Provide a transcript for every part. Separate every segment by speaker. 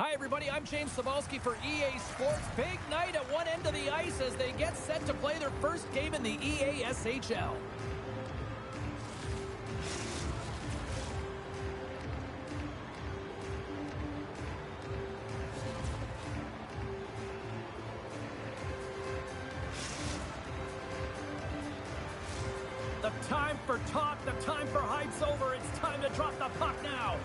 Speaker 1: Hi, everybody. I'm James Cebulski for EA Sports. Big night at one end of the ice as they get set to play their first game in the EA SHL. The time for talk, the time for hype's over. It's time to drop the puck now.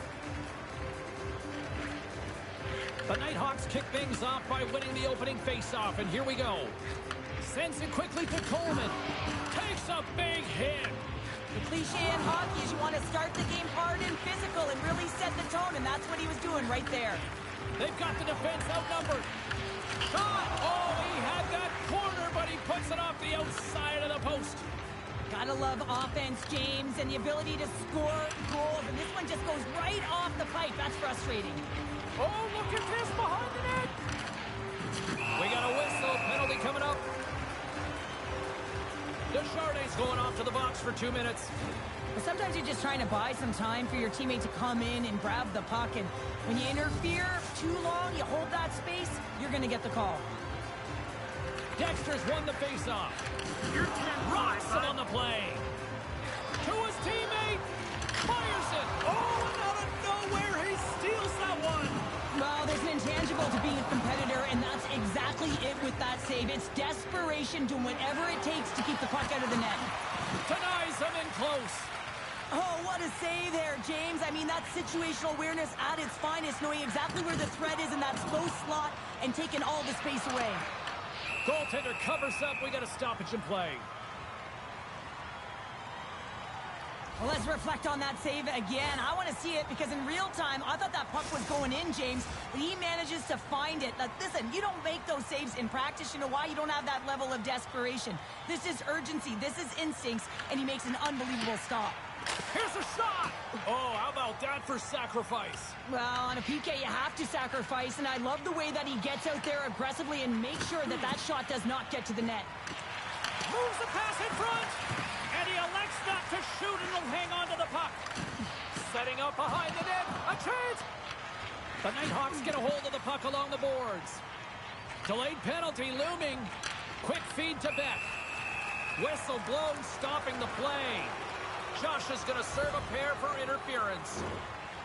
Speaker 1: The Nighthawks kick things off by winning the opening faceoff, and here we go. Sends it quickly to Coleman. Takes a big hit.
Speaker 2: The cliche in hockey is you want to start the game hard and physical and really set the tone, and that's what he was doing right there.
Speaker 1: They've got the defense outnumbered. Shot! Oh, he had that corner, but he puts it off the outside of the post.
Speaker 2: Gotta love offense, James, and the ability to score goals, and this one just goes right off the pipe. That's frustrating.
Speaker 1: Oh, look at this behind the net. We got a whistle. Penalty coming up. Deschardins going off to the box for 2 minutes.
Speaker 2: Well, sometimes you're just trying to buy some time for your teammate to come in and grab the puck, and when you interfere too long, you hold that space, you're going to get the call.
Speaker 1: Dexter's won the faceoff. Rocks it on the play. To his teammate. Fires it. Oh, and out of nowhere, he steals that one.
Speaker 2: Well, there's an intangible to being a competitor, and that's exactly it with that save. It's desperation, doing whatever it takes to keep the puck out of the net.
Speaker 1: Denies him in close.
Speaker 2: Oh, what a save there, James. I mean, that's situational awareness at its finest, knowing exactly where the threat is in that slow slot and taking all the space away.
Speaker 1: Goaltender covers up. We got a stoppage in play.
Speaker 2: Well, let's reflect on that save again. I want to see it because in real time, I thought that puck was going in, James, but he manages to find it. Now, listen, you don't make those saves in practice. You know why? You don't have that level of desperation. This is urgency. This is instincts, and he makes an unbelievable stop.
Speaker 1: Here's a shot. Oh, how about that for sacrifice?
Speaker 2: Well, on a PK, you have to sacrifice, and I love the way that he gets out there aggressively and makes sure that that shot does not get to the net.
Speaker 1: Moves the pass in front, and he elects not to shoot and will hang on to the puck. Setting up behind the net, a chance. The Nighthawks get a hold of the puck along the boards. Delayed penalty looming. Quick feed to Beck. Whistle blown, stopping the play. Josh is going to serve a pair for interference.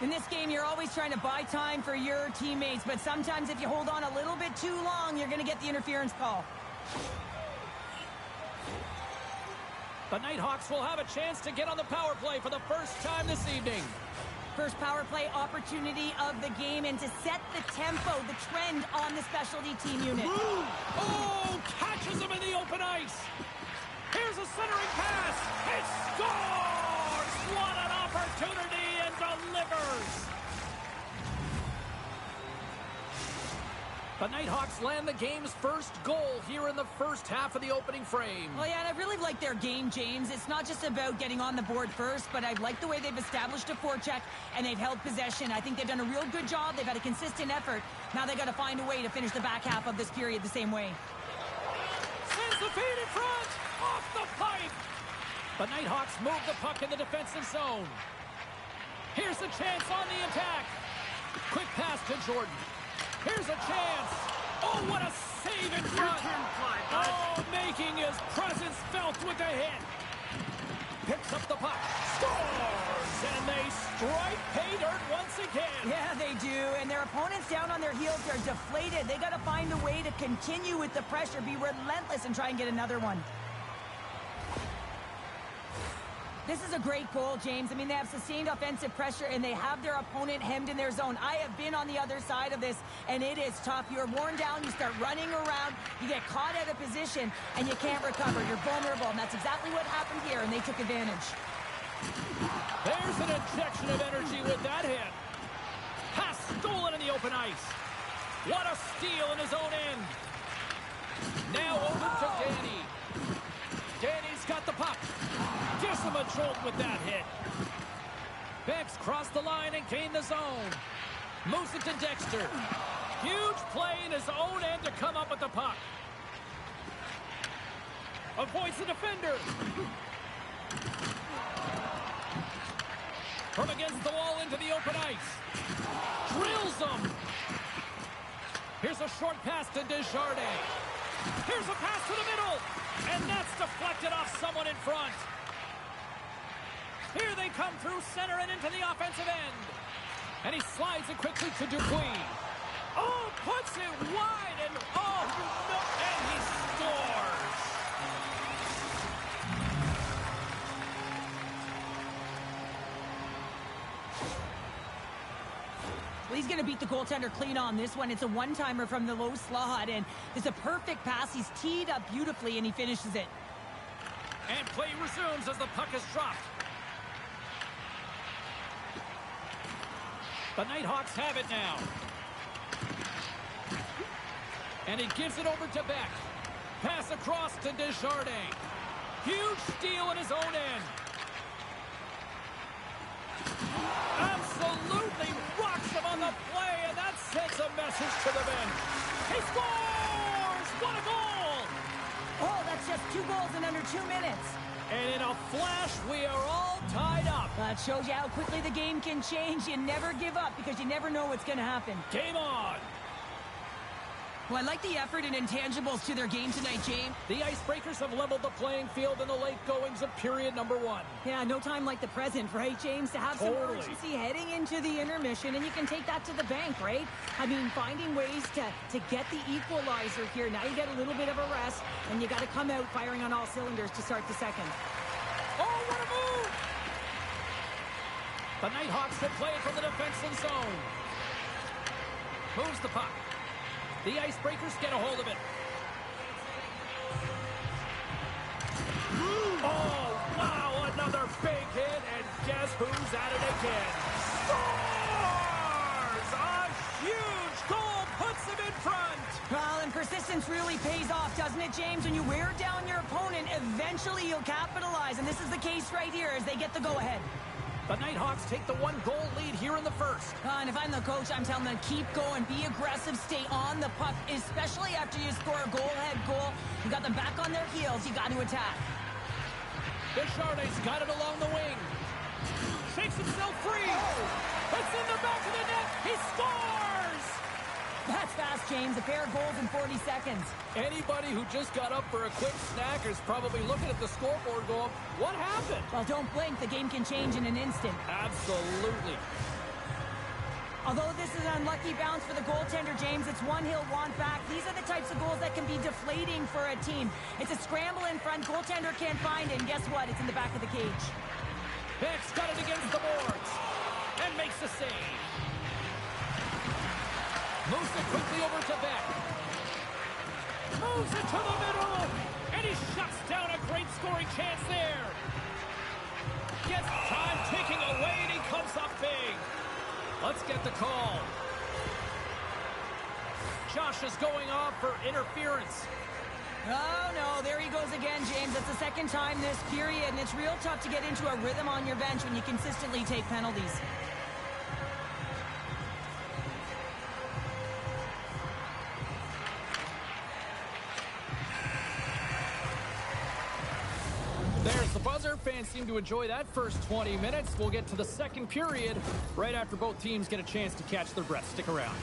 Speaker 2: In this game, you're always trying to buy time for your teammates, but sometimes if you hold on a little bit too long, you're going to get the interference call.
Speaker 1: The Nighthawks will have a chance to get on the power play for the first time this evening.
Speaker 2: First power play opportunity of the game, and to set the tempo, the trend on the specialty team unit.
Speaker 1: Oh, catches him in the open ice. Here's a centering pass. It scores! What an opportunity, and delivers! The Nighthawks land the game's first goal here in the first half of the opening frame.
Speaker 2: Well, yeah, and I really like their game, James. It's not just about getting on the board first, but I like the way they've established a forecheck, and they've held possession. I think they've done a real good job. They've had a consistent effort. Now they've got to find a way to finish the back half of this period the same way.
Speaker 1: Sends the feed in front! Off the pipe! The Nighthawks move the puck in the defensive zone. Here's a chance on the attack. Quick pass to Jordan. Here's a chance. Oh, what a save in front. Oh, making his presence felt with the hit. Picks up the puck. Scores! And they strike pay dirt once again.
Speaker 2: Yeah, they do. And their opponents down on their heels are deflated. They got to find a way to continue with the pressure, be relentless, and try and get another one. This is a great goal, James. I mean, they have sustained offensive pressure, and they have their opponent hemmed in their zone. I have been on the other side of this, and it is tough. You're worn down. You start running around. You get caught out of position, and you can't recover. You're vulnerable, and that's exactly what happened here, and they took advantage.
Speaker 1: There's an injection of energy with that hit. Pass stolen in the open ice. What a steal in his own end. Now over to Danny. Danny's got the puck. Gives him a jolt with that hit. Beck's crossed the line and gained the zone. Moves it to Dexter. Huge play in his own end to come up with the puck. Avoids the defender. From against the wall into the open ice. Drills him. pass to Desjardins. Here's a pass to the middle. And that's deflected off someone in front. Here they come through center and into the offensive end. And he slides it quickly to Dupuis. Oh, puts it wide, and oh, no, and he scores.
Speaker 2: Well, he's going to beat the goaltender clean on this one. It's a one-timer from the low slot, and it's a perfect pass. He's teed up beautifully, and he finishes it.
Speaker 1: And play resumes as the puck is dropped. The Nighthawks have it now. And he gives it over to Beck. Pass across to Desjardins. Huge steal in his own end. Absolutely rocks him on the play, and that sends a message to the bench. He scores! What a goal!
Speaker 2: Oh, that's just 2 goals in under 2 minutes.
Speaker 1: And in a flash, we are all tied up.
Speaker 2: That shows you how quickly the game can change. You never give up because you never know what's going to happen.
Speaker 1: Game on.
Speaker 2: Well, I like the effort and intangibles to their game tonight, James.
Speaker 1: The Icebreakers have leveled the playing field in the late goings of period number 1.
Speaker 2: Yeah, no time like the present, right, James? To have some urgency heading into the intermission, and you can take that to the bank, right? I mean, finding ways to get the equalizer here. Now you get a little bit of a rest, and you got to come out firing on all cylinders to start the second.
Speaker 1: Oh, what a move! The Nighthawks will play it from the defensive zone. Moves the puck. The Icebreakers get a hold of it. Oh, wow, another big hit, and guess who's at it again? Scores! A huge goal puts him in front.
Speaker 2: Well, and persistence really pays off, doesn't it, James? When you wear down your opponent, eventually you'll capitalize, and this is the case right here as they get the go-ahead.
Speaker 1: The Nighthawks take the 1-goal lead here in the first.
Speaker 2: And if I'm the coach, I'm telling them keep going, be aggressive, stay on the puck, especially after you score a goal. You got them back on their heels. You got to attack.
Speaker 1: Desjardins got it along the wing. Shakes himself free. It's in the back of the net. He scores!
Speaker 2: That's fast, James. A pair of goals in 40 seconds.
Speaker 1: Anybody who just got up for a quick snack is probably looking at the scoreboard going, what happened?
Speaker 2: Well, don't blink. The game can change in an instant.
Speaker 1: Absolutely.
Speaker 2: Although this is an unlucky bounce for the goaltender, James, it's one he'll want back. These are the types of goals that can be deflating for a team. It's a scramble in front. Goaltender can't find it, and guess what? It's in the back of the cage.
Speaker 1: Beck's got it against the boards and makes the save. Moves it quickly over to Beck. Moves it to the middle, and he shuts down a great scoring chance there. Gets time ticking away, and he comes up big. Let's get the call. Josh is going off for interference.
Speaker 2: Oh, no, there he goes again, James. That's the second time this period, and it's real tough to get into a rhythm on your bench when you consistently take penalties.
Speaker 1: There's the buzzer. Fans seem to enjoy that first 20 minutes. We'll get to the second period right after both teams get a chance to catch their breath. Stick around.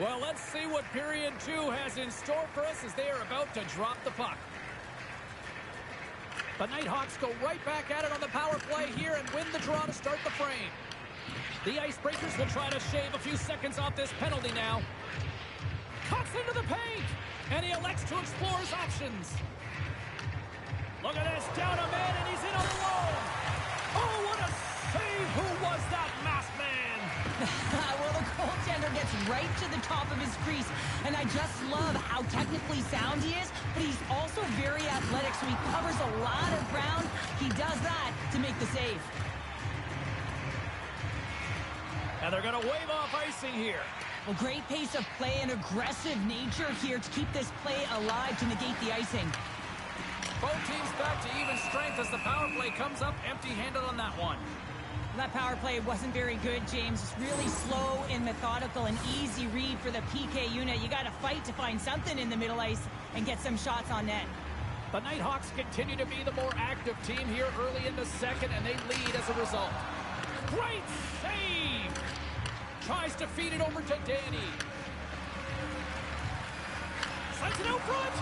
Speaker 1: Well, let's see what period 2 has in store for us as they are about to drop the puck. The Nighthawks go right back at it on the power play here and win the draw to start the frame. The Icebreakers will try to shave a few seconds off this penalty now. Cuts into the paint, and he elects to explore his options. Look at this, down a man, and he's in alone. Oh, what a save! Who was that masked man?
Speaker 2: Well, the goaltender gets right to the top of his crease, and I just love how technically sound he is, but he's also very athletic, so he covers a lot of ground. He does that to make the save.
Speaker 1: And they're going to wave off icing here.
Speaker 2: Well, great pace of play and aggressive nature here to keep this play alive to negate the icing.
Speaker 1: Both teams back to even strength as the power play comes up empty-handed on that one.
Speaker 2: That power play wasn't very good, James. It's really slow and methodical and easy read for the PK unit. You got to fight to find something in the middle ice and get some shots on net.
Speaker 1: The Nighthawks continue to be the more active team here early in the second, and they lead as a result. Great save! Tries to feed it over to Danny. Sends it out front,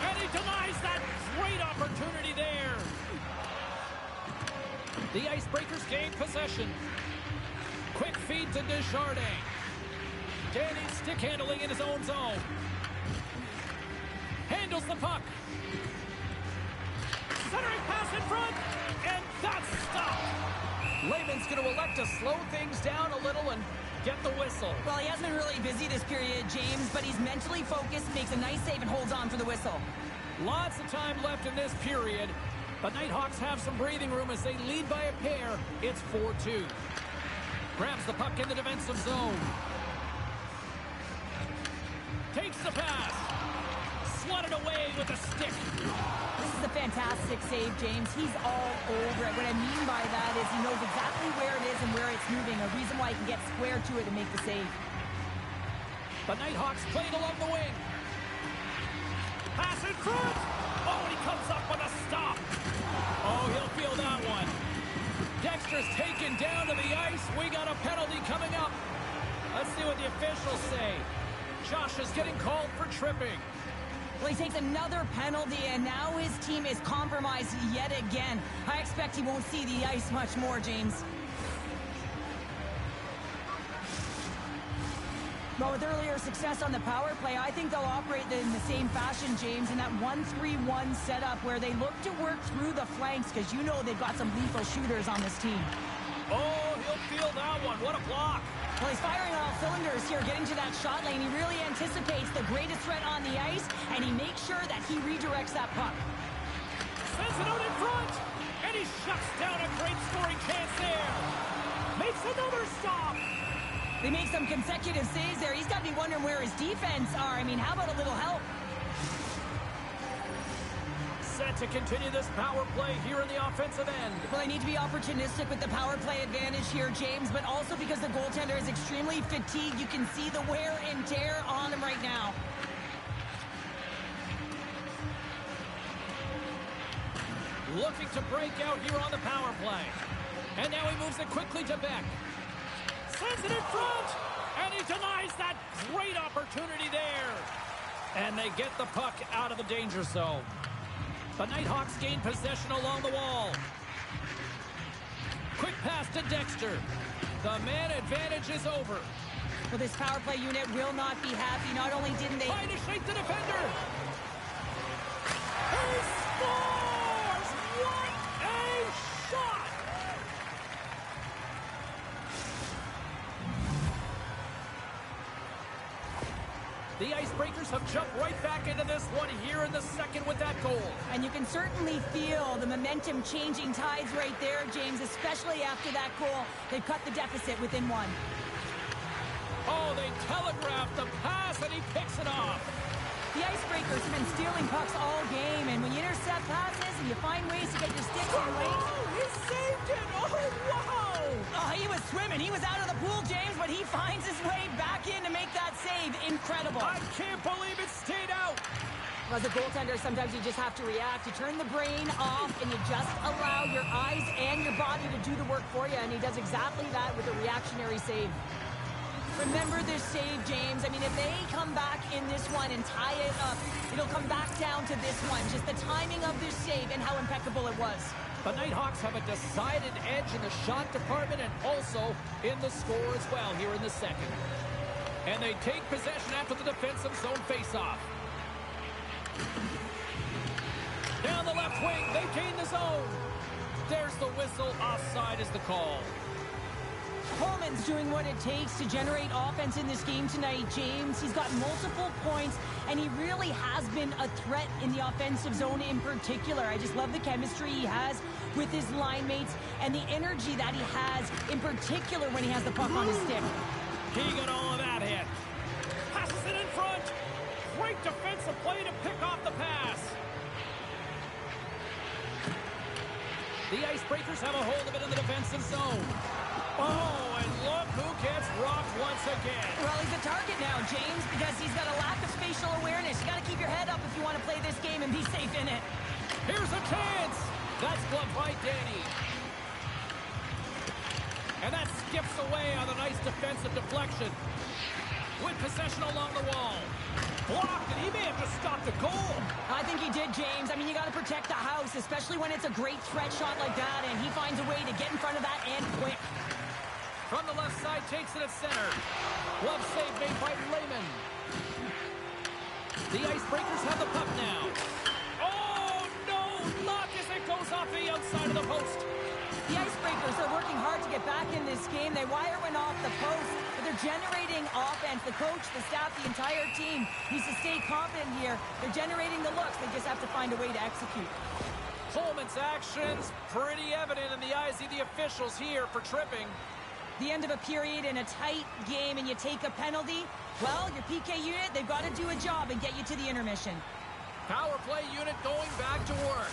Speaker 1: and he denies that great opportunity there. The Icebreakers gain possession. Quick feed to Desjardins. Danny stick handling in his own zone. Handles the puck. Centering pass in front, and that's stopped. Laban's going to elect to slow things down a little and get the whistle.
Speaker 2: Well, he hasn't been really busy this period, James, but he's mentally focused, makes a nice save, and holds on for the whistle.
Speaker 1: Lots of time left in this period. The Nighthawks have some breathing room as they lead by a pair. It's 4-2. Grabs the puck in the defensive zone. Takes the pass. Swatted away with a stick.
Speaker 2: This is a fantastic save, James. He's all over it. What I mean by that is he knows exactly where it is and where it's moving. A reason why he can get square to it and make the save.
Speaker 1: The Nighthawks played along the wing. Pass in front. Oh, and he comes up with a stop. Oh, he'll feel that one. Dexter's taken down to the ice. We got a penalty coming up. Let's see what the officials say. Josh is getting called for tripping.
Speaker 2: Well, he takes another penalty, and now his team is compromised yet again. I expect he won't see the ice much more, James. Well, with earlier success on the power play, I think they'll operate in the same fashion, James, in that 1-3-1 setup where they look to work through the flanks because you know they've got some lethal shooters on this team.
Speaker 1: Oh, he'll feel that one. What a block.
Speaker 2: Well, he's firing on all cylinders here, getting to that shot lane. He really anticipates the greatest threat on the ice, and he makes sure that he redirects that puck.
Speaker 1: Sends it out in front, and he shuts down a great scoring chance there. Makes another stop.
Speaker 2: They make some consecutive saves there. He's got to be wondering where his defense are. I mean, how about a little help?
Speaker 1: Set to continue this power play here in the offensive end.
Speaker 2: Well, they need to be opportunistic with the power play advantage here, James, but also because the goaltender is extremely fatigued. You can see the wear and tear on him right now.
Speaker 1: Looking to break out here on the power play. And now he moves it quickly to Beck. Sends it in front, and he denies that great opportunity there. And they get the puck out of the danger zone. The Nighthawks gain possession along the wall. Quick pass to Dexter. The man advantage is over.
Speaker 2: Well, this power play unit will not be happy. Not only didn't they...
Speaker 1: Trying to shake the defender. He scores! What a shot! The Icebreakers have jumped right back into this one here in the second with that goal.
Speaker 2: And you can certainly feel the momentum changing tides right there, James, especially after that goal. They've cut the deficit within one.
Speaker 1: Oh, they telegraphed the pass, and he picks it off.
Speaker 2: The Icebreakers have been stealing pucks all game, and when you intercept passes and you find ways to get your sticks in lanes...
Speaker 1: Oh, he saved it! Oh, wow!
Speaker 2: Oh, he was swimming. He was out of the pool, James, but he finds his way back in to make that save. Incredible.
Speaker 1: I can't believe it stayed out.
Speaker 2: As a goaltender, sometimes you just have to react. You turn the brain off, and you just allow your eyes and your body to do the work for you, and he does exactly that with a reactionary save. Remember this save, James. I mean, if they come back in this one and tie it up, it'll come back down to this one. Just the timing of this save and how impeccable it was.
Speaker 1: The Nighthawks have a decided edge in the shot department and also in the score as well here in the second. And they take possession after the defensive zone faceoff. Down the left wing, they gain the zone. There's the whistle. Offside is the call.
Speaker 2: Coleman's doing what it takes to generate offense in this game tonight, James. He's got multiple points, and he really has been a threat in the offensive zone in particular. I just love the chemistry he has with his line mates and the energy that he has, in particular when he has the puck on his stick.
Speaker 1: He got all of that hit. Passes it in front. Great defensive play to pick off the pass. The Icebreakers have a hold of it in the defensive zone. Oh, and look who gets rocked once again.
Speaker 2: Well, he's a target now, James, because he's got a lack of spatial awareness. You got to keep your head up if you want to play this game and be safe in it.
Speaker 1: Here's a chance. That's gloved by Danny. And that skips away on a nice defensive deflection. With possession along the wall. Blocked, and he may have just stopped the goal.
Speaker 2: I think he did, James. I mean, you got to protect the house, especially when it's a great threat shot like that, and he finds a way to get in front of that and quick.
Speaker 1: From the left side, takes it at center. Glove save made by Lehman. The Icebreakers have the puck now. Oh, no! Knock as it goes off the outside of the post.
Speaker 2: The Icebreakers are working hard to get back in this game. They wire one off the post, but they're generating offense. The coach, the staff, the entire team needs to stay confident here. They're generating the looks. They just have to find a way to execute.
Speaker 1: Coleman's actions pretty evident in the eyes of the officials here for tripping.
Speaker 2: The end of a period in a tight game and you take a penalty, well, your PK unit, they've got to do a job and get you to the intermission.
Speaker 1: Power play unit going back to work.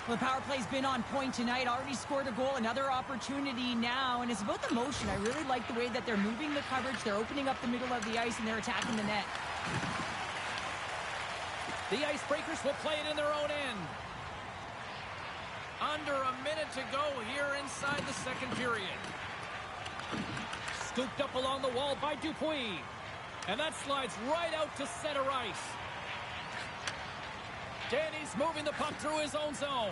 Speaker 2: Well, the power play's been on point tonight. Already scored a goal, another opportunity now, and it's about the motion. I really like the way that they're moving the coverage. They're opening up the middle of the ice, and they're attacking the net.
Speaker 1: The Icebreakers will play it in their own end. Under a minute to go here inside the second period. Scooped up along the wall by Dupuis. And that slides right out to center ice. Danny's moving the puck through his own zone.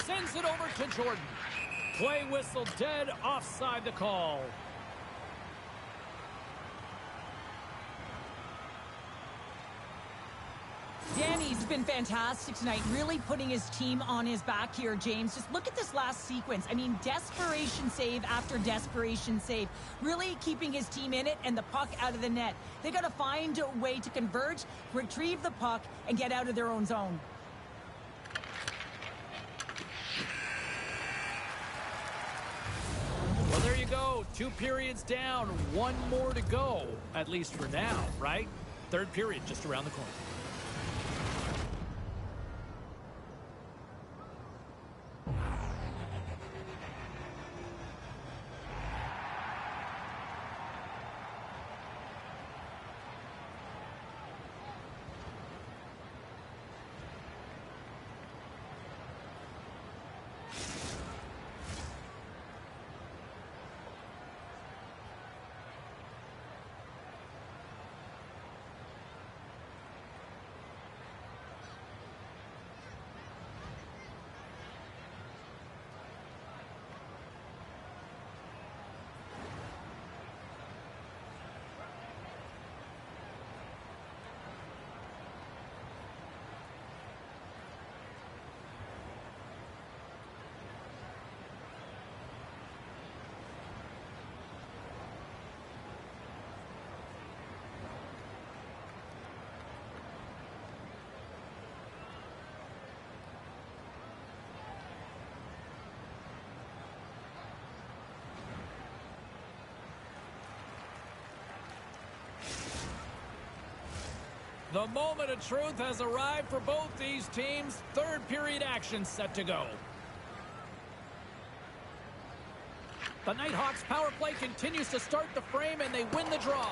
Speaker 1: Sends it over to Jordan. Play whistle dead, offside the call.
Speaker 2: Danny's been fantastic tonight, really putting his team on his back here, James. Just look at this last sequence. I mean, desperation save after desperation save. Really keeping his team in it and the puck out of the net. They got to find a way to converge, retrieve the puck, and get out of their own zone.
Speaker 1: Well, there you go. 2 periods down, 1 more to go, at least for now, right? Third period just around the corner. The moment of truth has arrived for both these teams. Third period action set to go. The Nighthawks power play continues to start the frame, and they win the draw.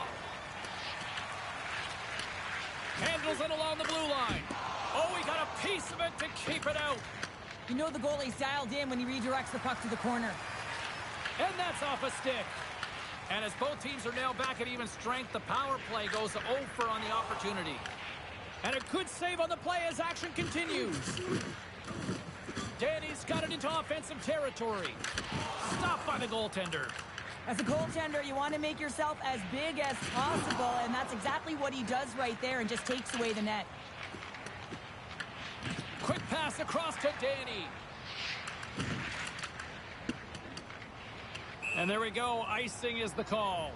Speaker 1: Handles it along the blue line. Oh, he got a piece of it to keep it out.
Speaker 2: You know the goalie's dialed in when he redirects the puck to the corner.
Speaker 1: And that's off a stick. And as both teams are now back at even strength, the power play goes 0 for on the opportunity. And a good save on the play as action continues. Danny's got it into offensive territory. Stopped by the goaltender.
Speaker 2: As a goaltender, you want to make yourself as big as possible, and that's exactly what he does right there and just takes away the net.
Speaker 1: Quick pass across to Danny. And there we go. Icing is the call.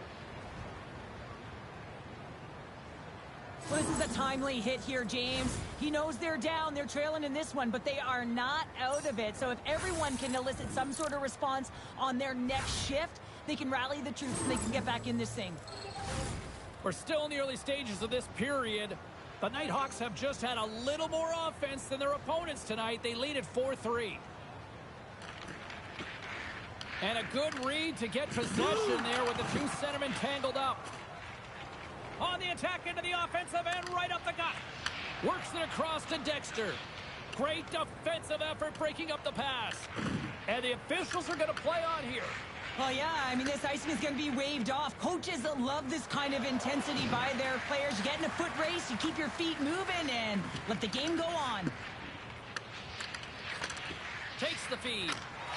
Speaker 2: Well, this is a timely hit here, James. He knows they're down. They're trailing in this one, but they are not out of it. So if everyone can elicit some sort of response on their next shift, they can rally the troops and they can get back in this thing.
Speaker 1: We're still in the early stages of this period. The Nighthawks have just had a little more offense than their opponents tonight. They lead at 4-3. And a good read to get possession there with the two centermen tangled up. On the attack into the offensive end, right up the gut. Works it across to Dexter. Great defensive effort breaking up the pass. And the officials are going to play on here.
Speaker 2: Well, yeah, I mean, this icing is going to be waved off. Coaches love this kind of intensity by their players. You get in a foot race, you keep your feet moving, and let the game go on.
Speaker 1: Takes the feed.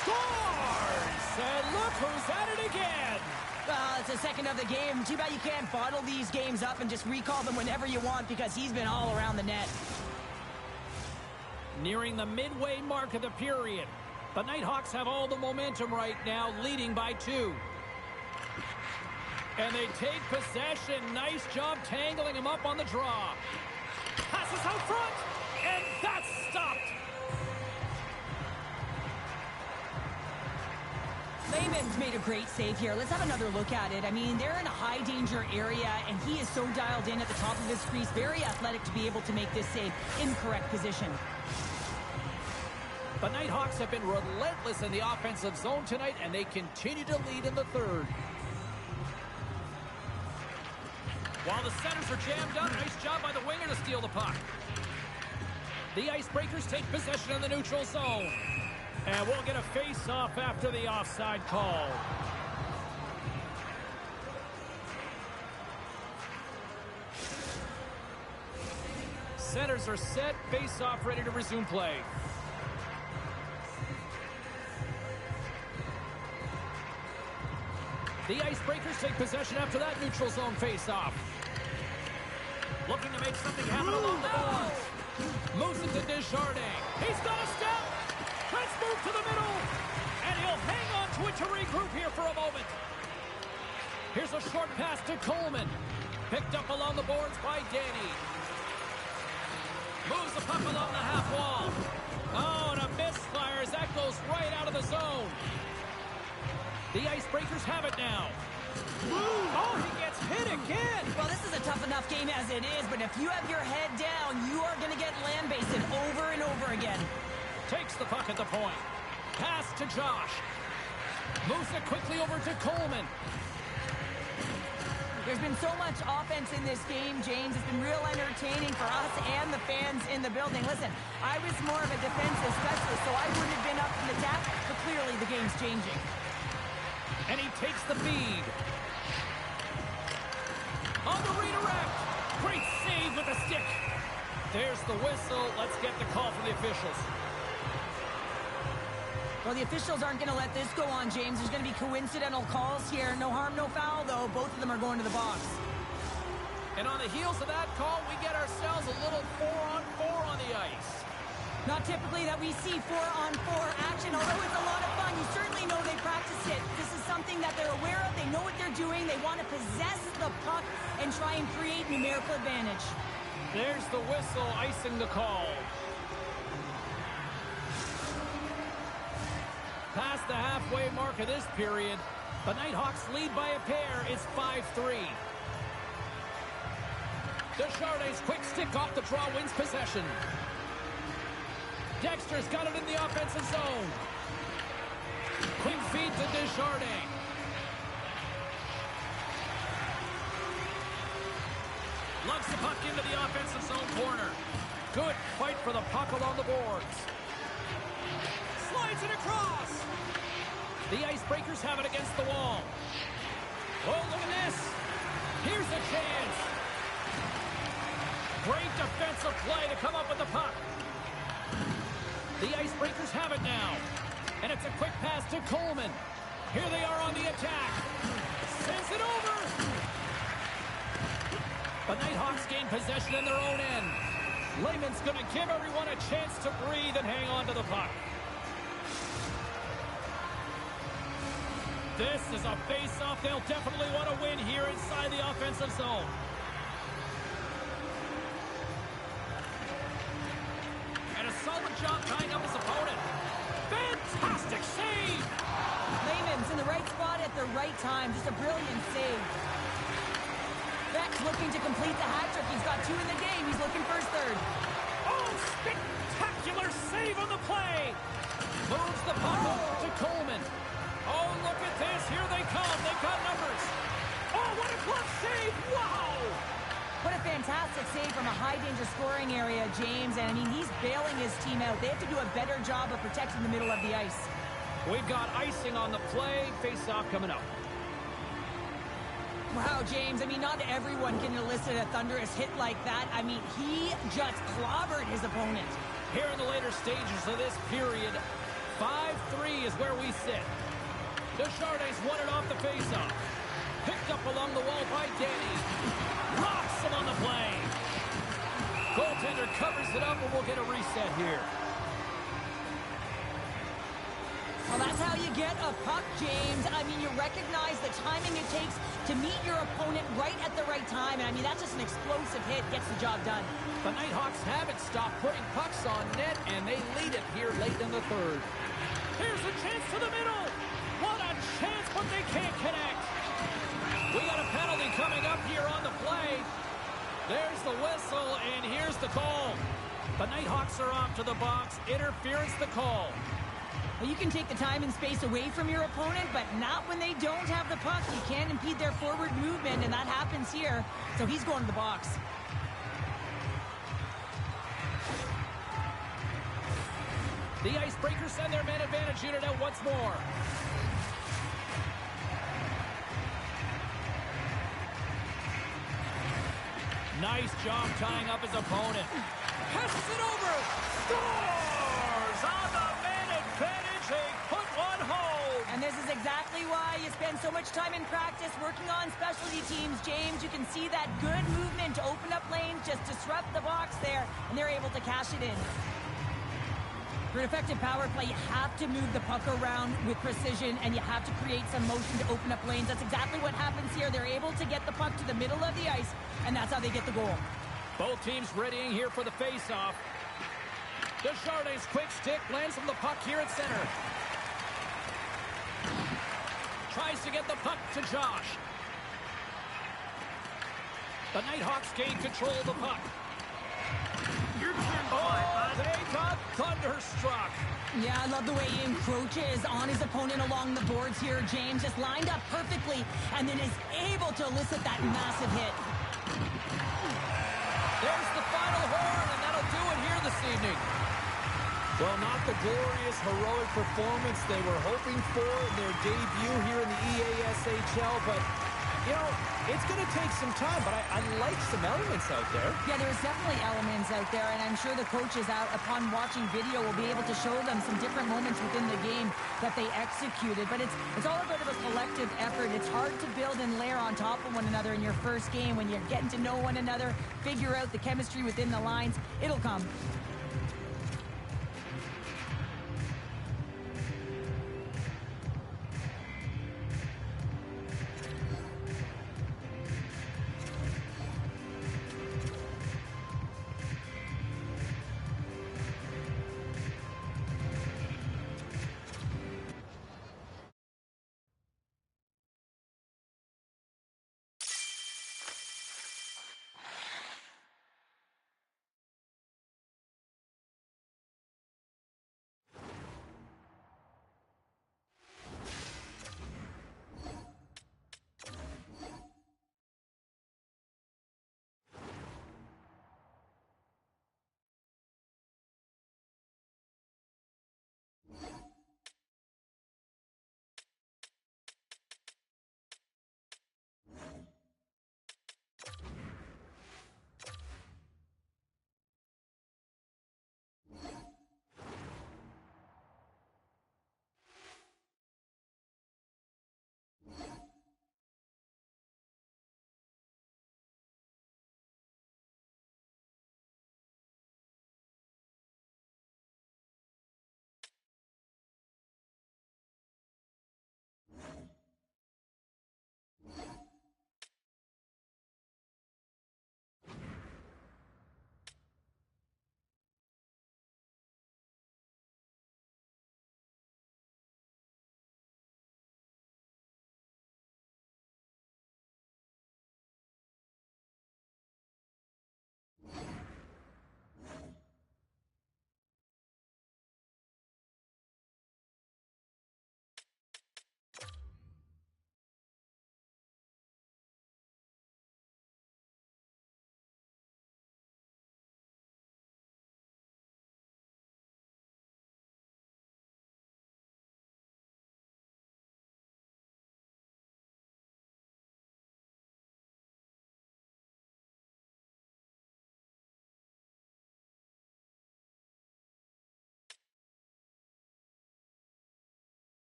Speaker 1: Scores! And look who's at it again.
Speaker 2: Well, it's the second of the game. Too bad you can't bottle these games up and just recall them whenever you want because he's been all around the net.
Speaker 1: Nearing the midway mark of the period. The Nighthawks have all the momentum right now, leading by 2. And they take possession. Nice job tangling him up on the draw. Passes out front, and that's stopped.
Speaker 2: Lehman's made a great save here. Let's have another look at it. I mean, they're in a high-danger area, and he is so dialed in at the top of his crease. Very athletic to be able to make this save in correct position.
Speaker 1: The Nighthawks have been relentless in the offensive zone tonight, and they continue to lead in the third. While the centers are jammed up, nice job by the winger to steal the puck. The Icebreakers take possession in the neutral zone. And we'll get a face-off after the offside call. Centers are set, face-off ready to resume play. The Icebreakers take possession after that neutral zone face-off. Looking to make something happen along the boards. Moves it to Desjardins. He's got a step. Let's move to the middle. And he'll hang on to it to regroup here for a moment. Here's a short pass to Coleman. Picked up along the boards by Danny. Moves the puck along the half wall. Oh, and a misfire as that goes right out of the zone. The Icebreakers have it now. Oh, he gets hit again.
Speaker 2: Well, this is a tough enough game as it is, but if you have your head down, you are going to get lambasted over and over again.
Speaker 1: Takes the puck at the point. Pass to Josh. Moves it quickly over to Coleman.
Speaker 2: There's been so much offense in this game, James. It's been real entertaining for us and the fans in the building. Listen, I was more of a defensive specialist, so I wouldn't have been up in the attack, but clearly the game's changing.
Speaker 1: And he takes the feed. On the redirect. Great save with the stick. There's the whistle. Let's get the call from the officials.
Speaker 2: Well, the officials aren't going to let this go on, James. There's going to be coincidental calls here. No harm, no foul, though. Both of them are going to the box.
Speaker 1: And on the heels of that call, we get ourselves a little 4-on-4 on the ice.
Speaker 2: Not typically that we see 4-on-4 action, although it's a lot of fun. You certainly know they practice it. This is something that they're aware of. They know what they're doing. They want to possess the puck and try and create numerical advantage.
Speaker 1: There's the whistle, icing the call. Past the halfway mark of this period, the Nighthawks lead by a pair. It's 5-3. Desjardins' quick stick off the draw wins possession. Dexter's got it in the offensive zone. Quick feed to Desjardins. Lugs the puck into the offensive zone corner. Good fight for the puck along the boards. it across. The Icebreakers have it against the wall. Oh, look at this. Here's a chance. Great defensive play to come up with the puck. The Icebreakers have it now. And it's a quick pass to Coleman. Here they are on the attack. Sends it over. The Nighthawks gain possession in their own end. Lehman's going to give everyone a chance to breathe and hang on to the puck. This is a face-off they'll definitely want to win here inside the offensive zone. And a solid job tying up his opponent. Fantastic save!
Speaker 2: Lehman's in the right spot at the right time. Just a brilliant save. Beck's looking to complete the hat trick. He's got 2 in the game. He's looking for his 3rd.
Speaker 1: Oh, spectacular save on the play! Moves the puck over to Coleman. Oh, look at this. Here they come. They've got numbers. Oh, what a glove save. Wow!
Speaker 2: What a fantastic save from a high-danger scoring area, James. And, I mean, he's bailing his team out. They have to do a better job of protecting the middle of the ice.
Speaker 1: We've got icing on the play. Face-off coming up.
Speaker 2: Wow, James, I mean, not everyone can elicit a thunderous hit like that. I mean, he just clobbered his opponent.
Speaker 1: Here in the later stages of this period, 5-3 is where we sit. Desjardins won it off the faceoff. Picked up along the wall by Danny. Rocks him on the play. Goaltender covers it up, and we'll get a reset here.
Speaker 2: Well, that's how you get a puck, James. I mean, you recognize the timing it takes to meet your opponent right at the right time. And, I mean, that's just an explosive hit. Gets the job done.
Speaker 1: The Nighthawks haven't stopped putting pucks on net, and they lead it here late in the 3rd. Here's a chance to the middle. What a chance, but they can't connect. We got a penalty coming up here on the play. There's the whistle, and here's the call. The Nighthawks are off to the box. Interference the call.
Speaker 2: Well, you can take the time and space away from your opponent, but not when they don't have the puck. You can't impede their forward movement, and that happens here. So he's going to the box.
Speaker 1: The Icebreakers send their man advantage unit out once more. Nice job tying up his opponent. Passes it over. Scores on the man advantage. They put one home.
Speaker 2: And this is exactly why you spend so much time in practice working on specialty teams, James. You can see that good movement to open up lanes, just disrupt the box there, and they're able to cash it in. For an effective power play, you have to move the puck around with precision, and you have to create some motion to open up lanes. That's exactly what happens here. They're able to get the puck to the middle of the ice, and that's how they get the goal.
Speaker 1: Both teams readying here for the face-off. Desjardins' quick stick lands from the puck here at center. Tries to get the puck to Josh. The Nighthawks gain control of the puck. Oh, they got thunderstruck.
Speaker 2: Yeah, I love the way he encroaches on his opponent along the boards here, James. Just lined up perfectly and then is able to elicit that massive hit.
Speaker 1: There's the final horn, and that'll do it here this evening. Well, not the glorious, heroic performance they were hoping for in their debut here in the EASHL, but, you know, it's going to take some time, but I like some elements out there.
Speaker 2: Yeah, there's definitely elements out there, and I'm sure the coaches out upon watching video will be able to show them some different moments within the game that they executed. But it's all about a collective effort. It's hard to build and layer on top of one another in your first game when you're getting to know one another, figure out the chemistry within the lines. It'll come.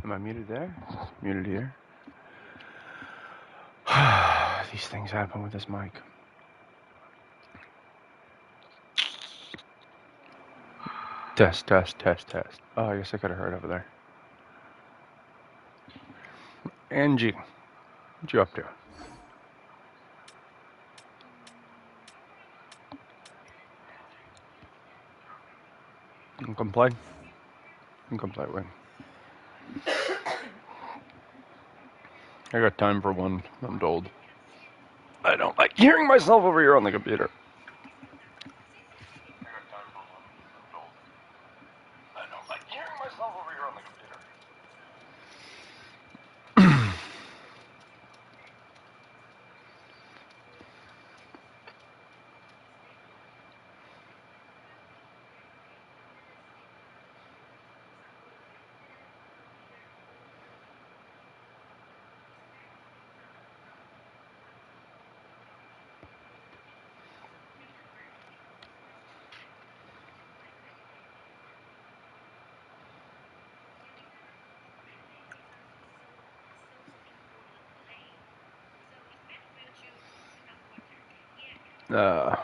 Speaker 3: Am I muted there? Muted here. These things happen with this mic. Test, test, test, test. Oh, I guess I could have heard over there. Angie, what you up to? You can play? You can play with. I got time for one. I'm old. I don't like hearing myself over here on the computer. I don't like hearing myself over here on the computer.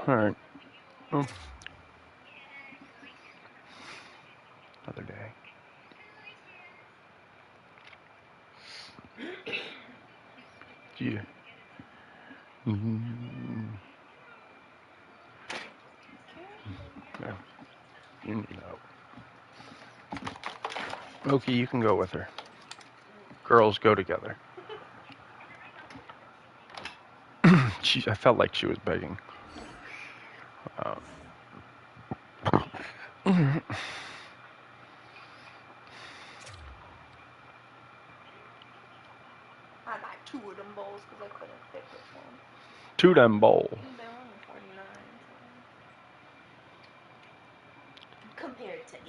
Speaker 3: Alright. Oh. Another day. Yeah. Yeah. You know. Okie, you can go with her. Girls go together. I felt like she was begging.
Speaker 4: I like 2 of them bowls because I couldn't fit this one.
Speaker 3: To them bowl.
Speaker 4: They're only 49. So. Compared to 8.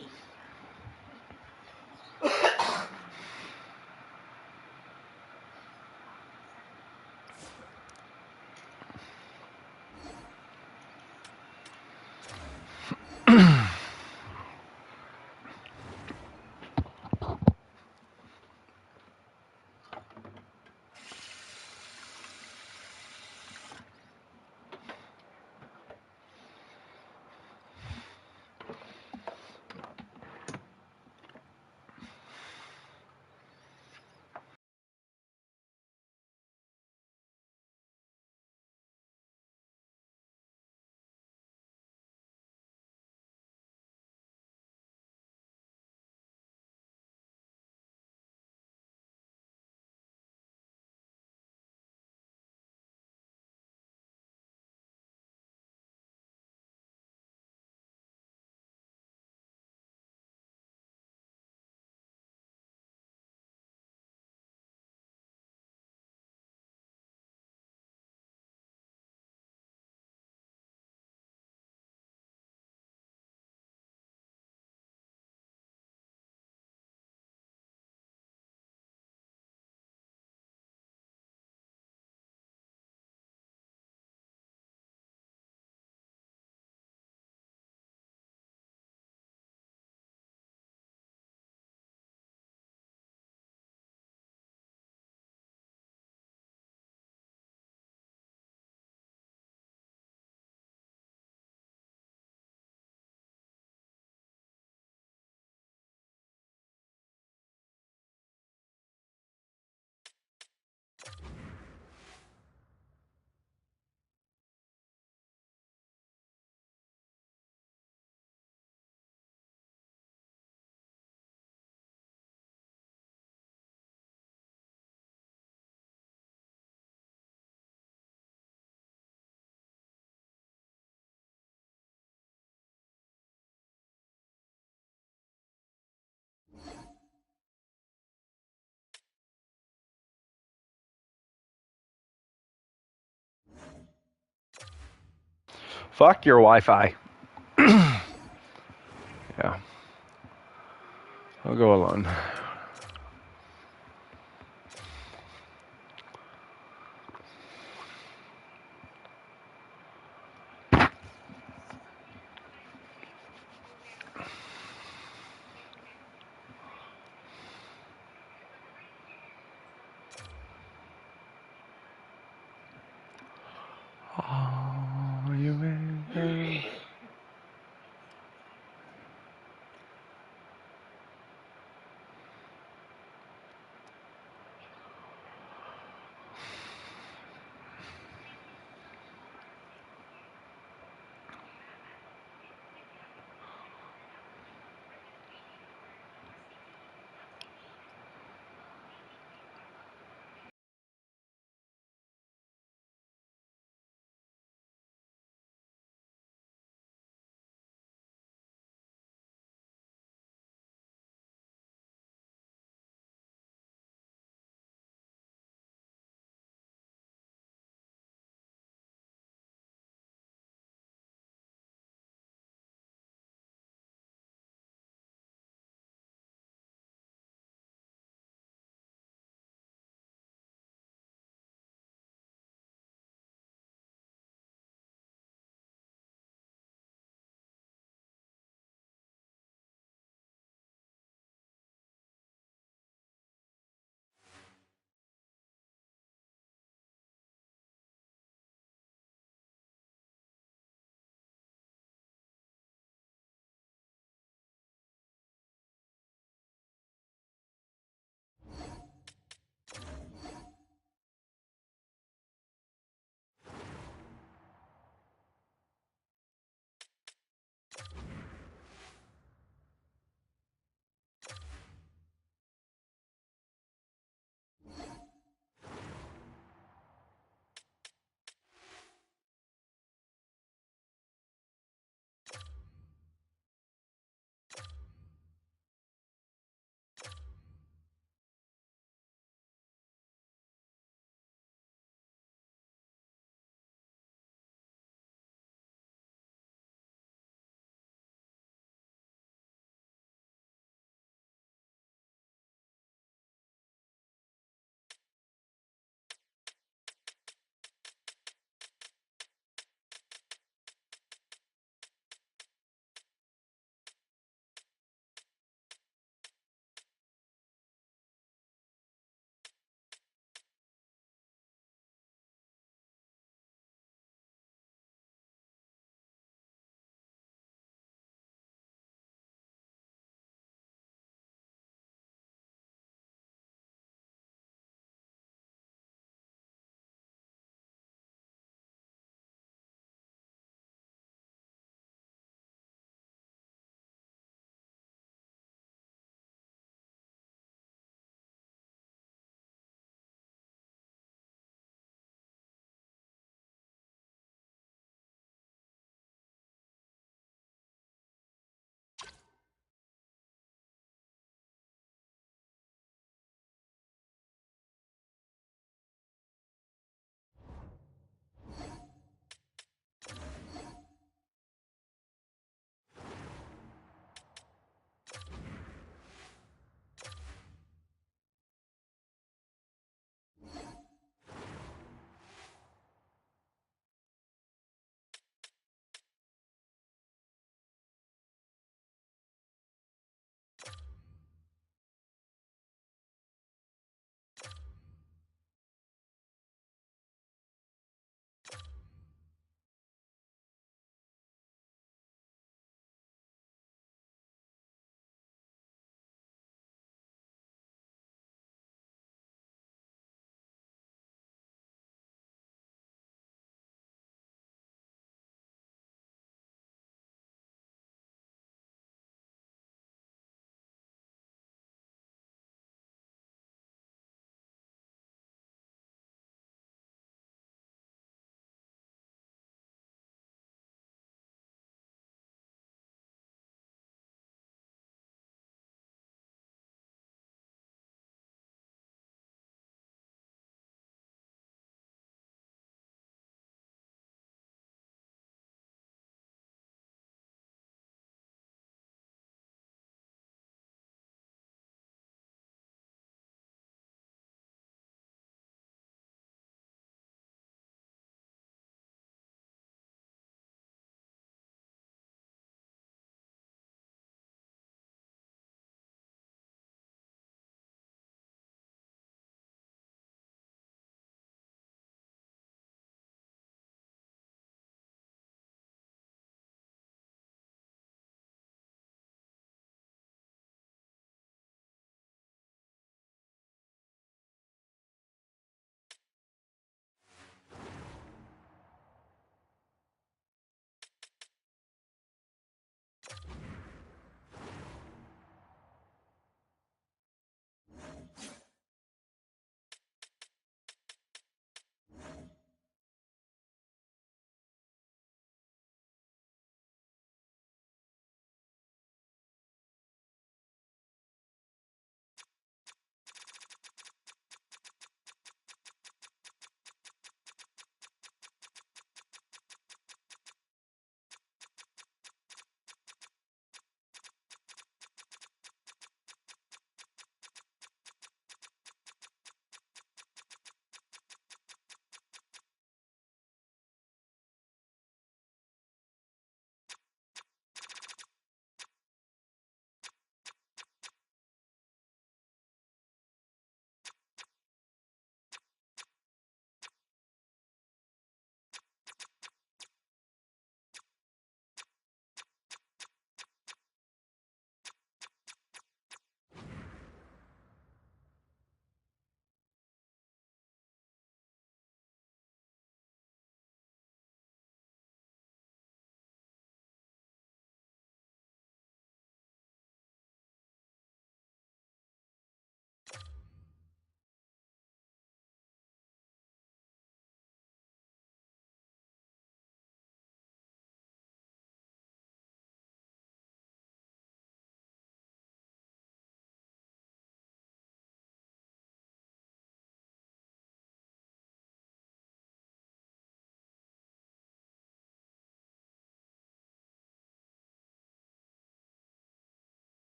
Speaker 3: Fuck your Wi-Fi. Yeah. I'll go alone.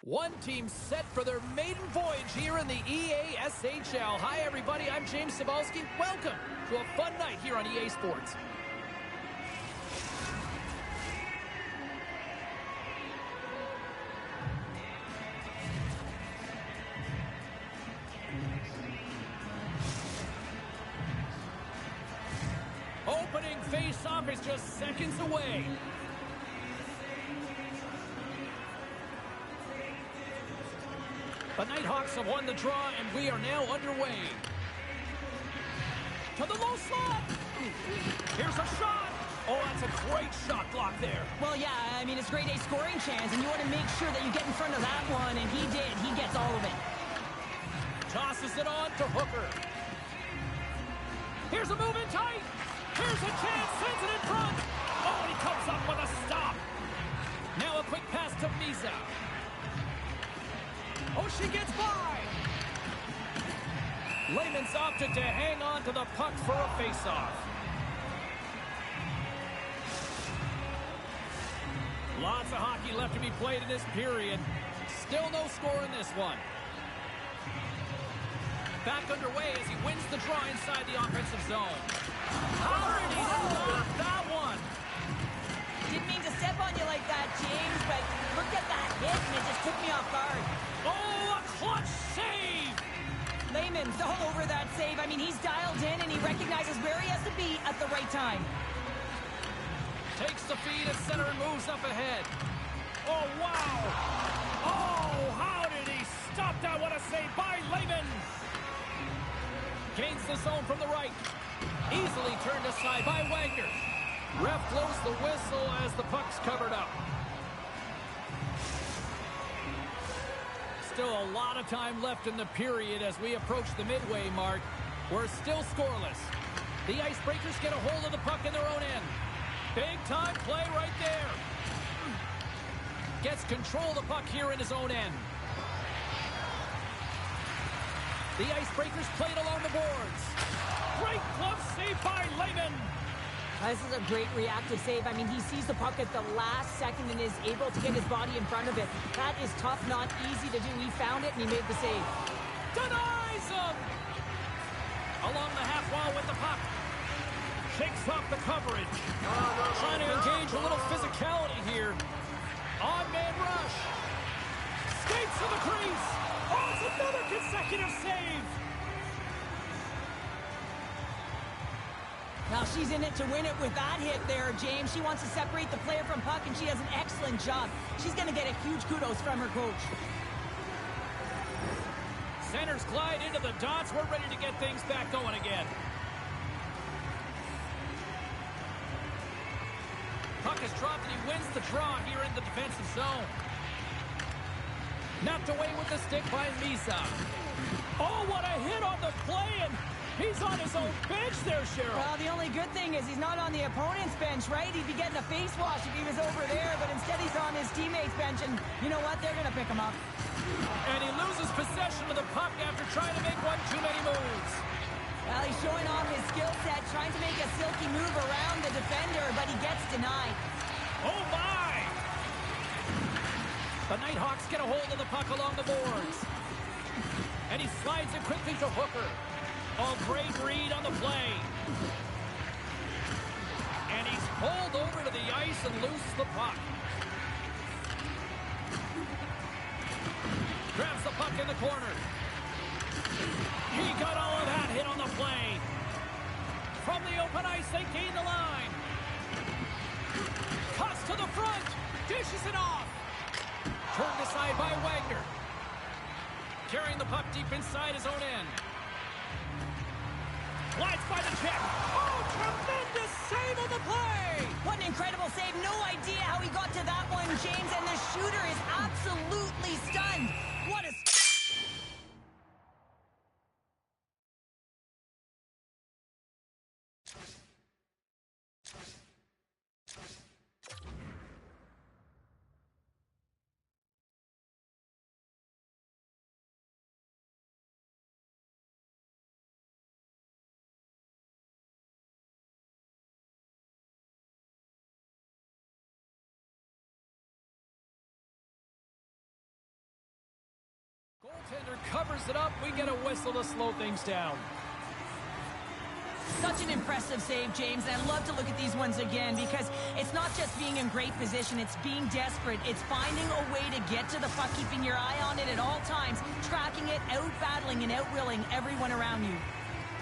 Speaker 1: One team set for their maiden voyage here in the EASHL. Hi, everybody. I'm James Cebulski. Welcome to a fun night here on EA Sports. Opening face-off is just seconds away. The Nighthawks have won the draw, and we are now underway. To the low slot. Here's a shot. Oh, that's a great shot block there.
Speaker 2: Well, yeah, I mean, it's grade A scoring chance, and you want to make sure that you get in front of that one, and he did. He gets all of it.
Speaker 1: Tosses it on to Hooker. Here's a move in tight. Here's a chance. Sends it in front. Oh, and he comes up with a stop. Now a quick pass to Misa. Oh, she gets by. Lehman's opted to hang on to the puck for a face-off. Lots of hockey left to be played in this period. Still no score in this one. Back underway as he wins the draw inside the offensive zone. How did he stop that one?
Speaker 2: Didn't mean to step on you like that, James, but look at that hit, and it just took me off guard.
Speaker 1: Oh, a clutch save!
Speaker 2: Lehman's all over that save. I mean, he's dialed in, and he recognizes where he has to be at the right time.
Speaker 1: Takes the feed at center and moves up ahead. Oh, wow! Oh, how did he stop that? What a save by Lehman! Gains the zone from the right. Easily turned aside by Wagner. Ref blows the whistle as the puck's covered up. Still a lot of time left in the period as we approach the midway mark. We're still scoreless. The Icebreakers get a hold of the puck in their own end. Big time play right there. Gets control of the puck here in his own end. The Icebreakers played along the boards. Great glove save by Lehman.
Speaker 2: This is a great reactive save. I mean, he sees the puck at the last second and is able to get his body in front of it. That is tough, not easy to do. He found it, and he made the save.
Speaker 1: Denies him! Along the half wall with the puck. Shakes off the coverage. Trying to engage a little physicality here. On-man rush. Skates to the crease. Oh, it's another consecutive save.
Speaker 2: Now she's in it to win it with that hit there, James. She wants to separate the player from puck, and she does an excellent job. She's going to get a huge kudos from her coach.
Speaker 1: Centers glide into the dots. We're ready to get things back going again. Puck is dropped, and he wins the draw here in the defensive zone. Knocked away with the stick by Misa. Oh, what a hit on the play, and he's on his own bench there, Cheryl.
Speaker 2: Well, the only good thing is he's not on the opponent's bench, right? He'd be getting a face wash if he was over there, but instead he's on his teammate's bench, and you know what? They're going to pick him up.
Speaker 1: And he loses possession of the puck after trying to make one too many moves.
Speaker 2: Well, he's showing off his skill set, trying to make a silky move around the defender, but he gets denied.
Speaker 1: Oh, my! The Nighthawks get a hold of the puck along the boards. And he slides it quickly to Hooker. Oh, great read on the play. And he's pulled over to the ice and loose the puck. Grabs the puck in the corner. He got all of that hit on the play. From the open ice, they gain the line. Cuts to the front. Dishes it off. Turned aside by Wagner. Carrying the puck deep inside his own end. Glides by the check. Oh, tremendous save on the play.
Speaker 2: What an incredible save. No idea how he got to that one, James, and the shooter is absolutely stunned. What a...
Speaker 1: Goaltender covers it up. We get a whistle to slow things down.
Speaker 2: Such an impressive save, James, and I'd love to look at these ones again because it's not just being in great position, it's being desperate. It's finding a way to get to the puck, keeping your eye on it at all times, tracking it, out-battling and out-willing everyone around you.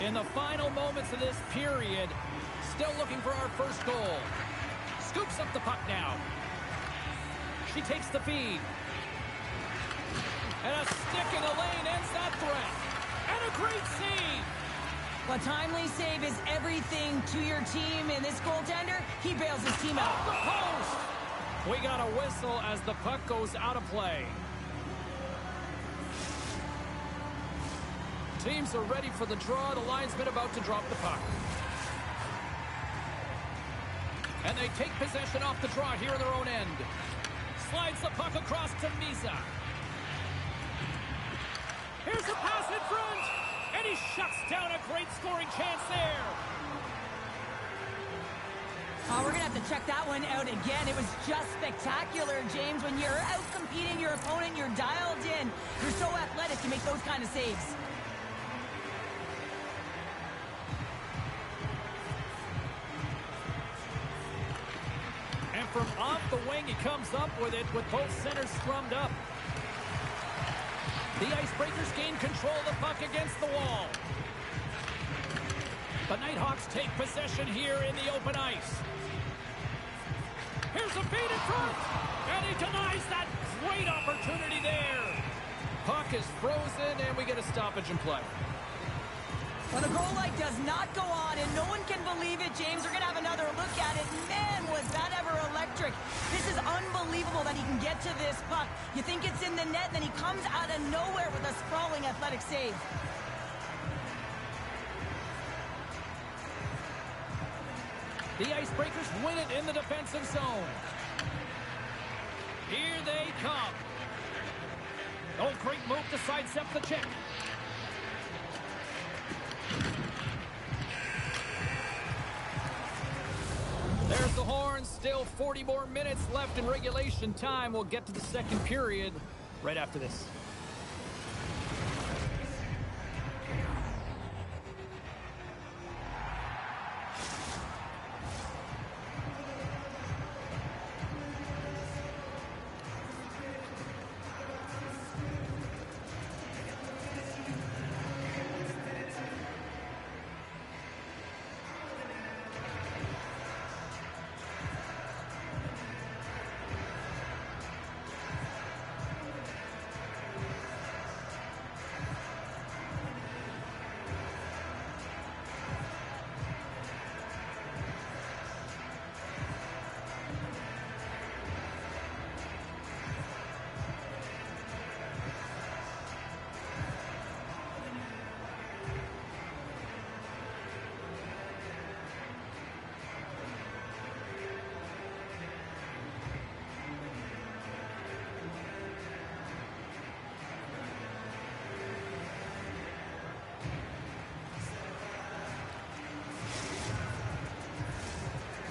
Speaker 1: In the final moments of this period, still looking for our first goal. Scoops up the puck now. She takes the feed. And a stick in the lane ends that threat. And a great save.
Speaker 2: A timely save is everything to your team, and this goaltender, he bails his team out.
Speaker 1: Off the post! We got a whistle as the puck goes out of play. Teams are ready for the draw. The linesman about to drop the puck. And they take possession off the draw here in their own end. Slides the puck across to Misa. Here's a pass in front. And he shuts down a great scoring chance there.
Speaker 2: Oh, we're going to have to check that one out again. It was just spectacular, James. When you're out competing your opponent, you're dialed in. You're so athletic to make those kind of saves.
Speaker 1: And from off the wing, he comes up with it with both centers scrummed up. The Icebreakers gain control of the puck against the wall. The Nighthawks take possession here in the open ice. Here's a feed in front, and he denies that great opportunity there. Puck is frozen, and we get a stoppage in play.
Speaker 2: When a goal like does not go on, and no one can believe it, James, we're going to have another look at it. Man, was that ever electric. This is unbelievable that he can get to this puck. You think it's in the net, and then he comes out of nowhere with a sprawling athletic save.
Speaker 1: The Icebreakers win it in the defensive zone. Here they come. Oh, great move to sidestep the check. There's the horn. Still 40 more minutes left in regulation time. We'll get to the second period right after this.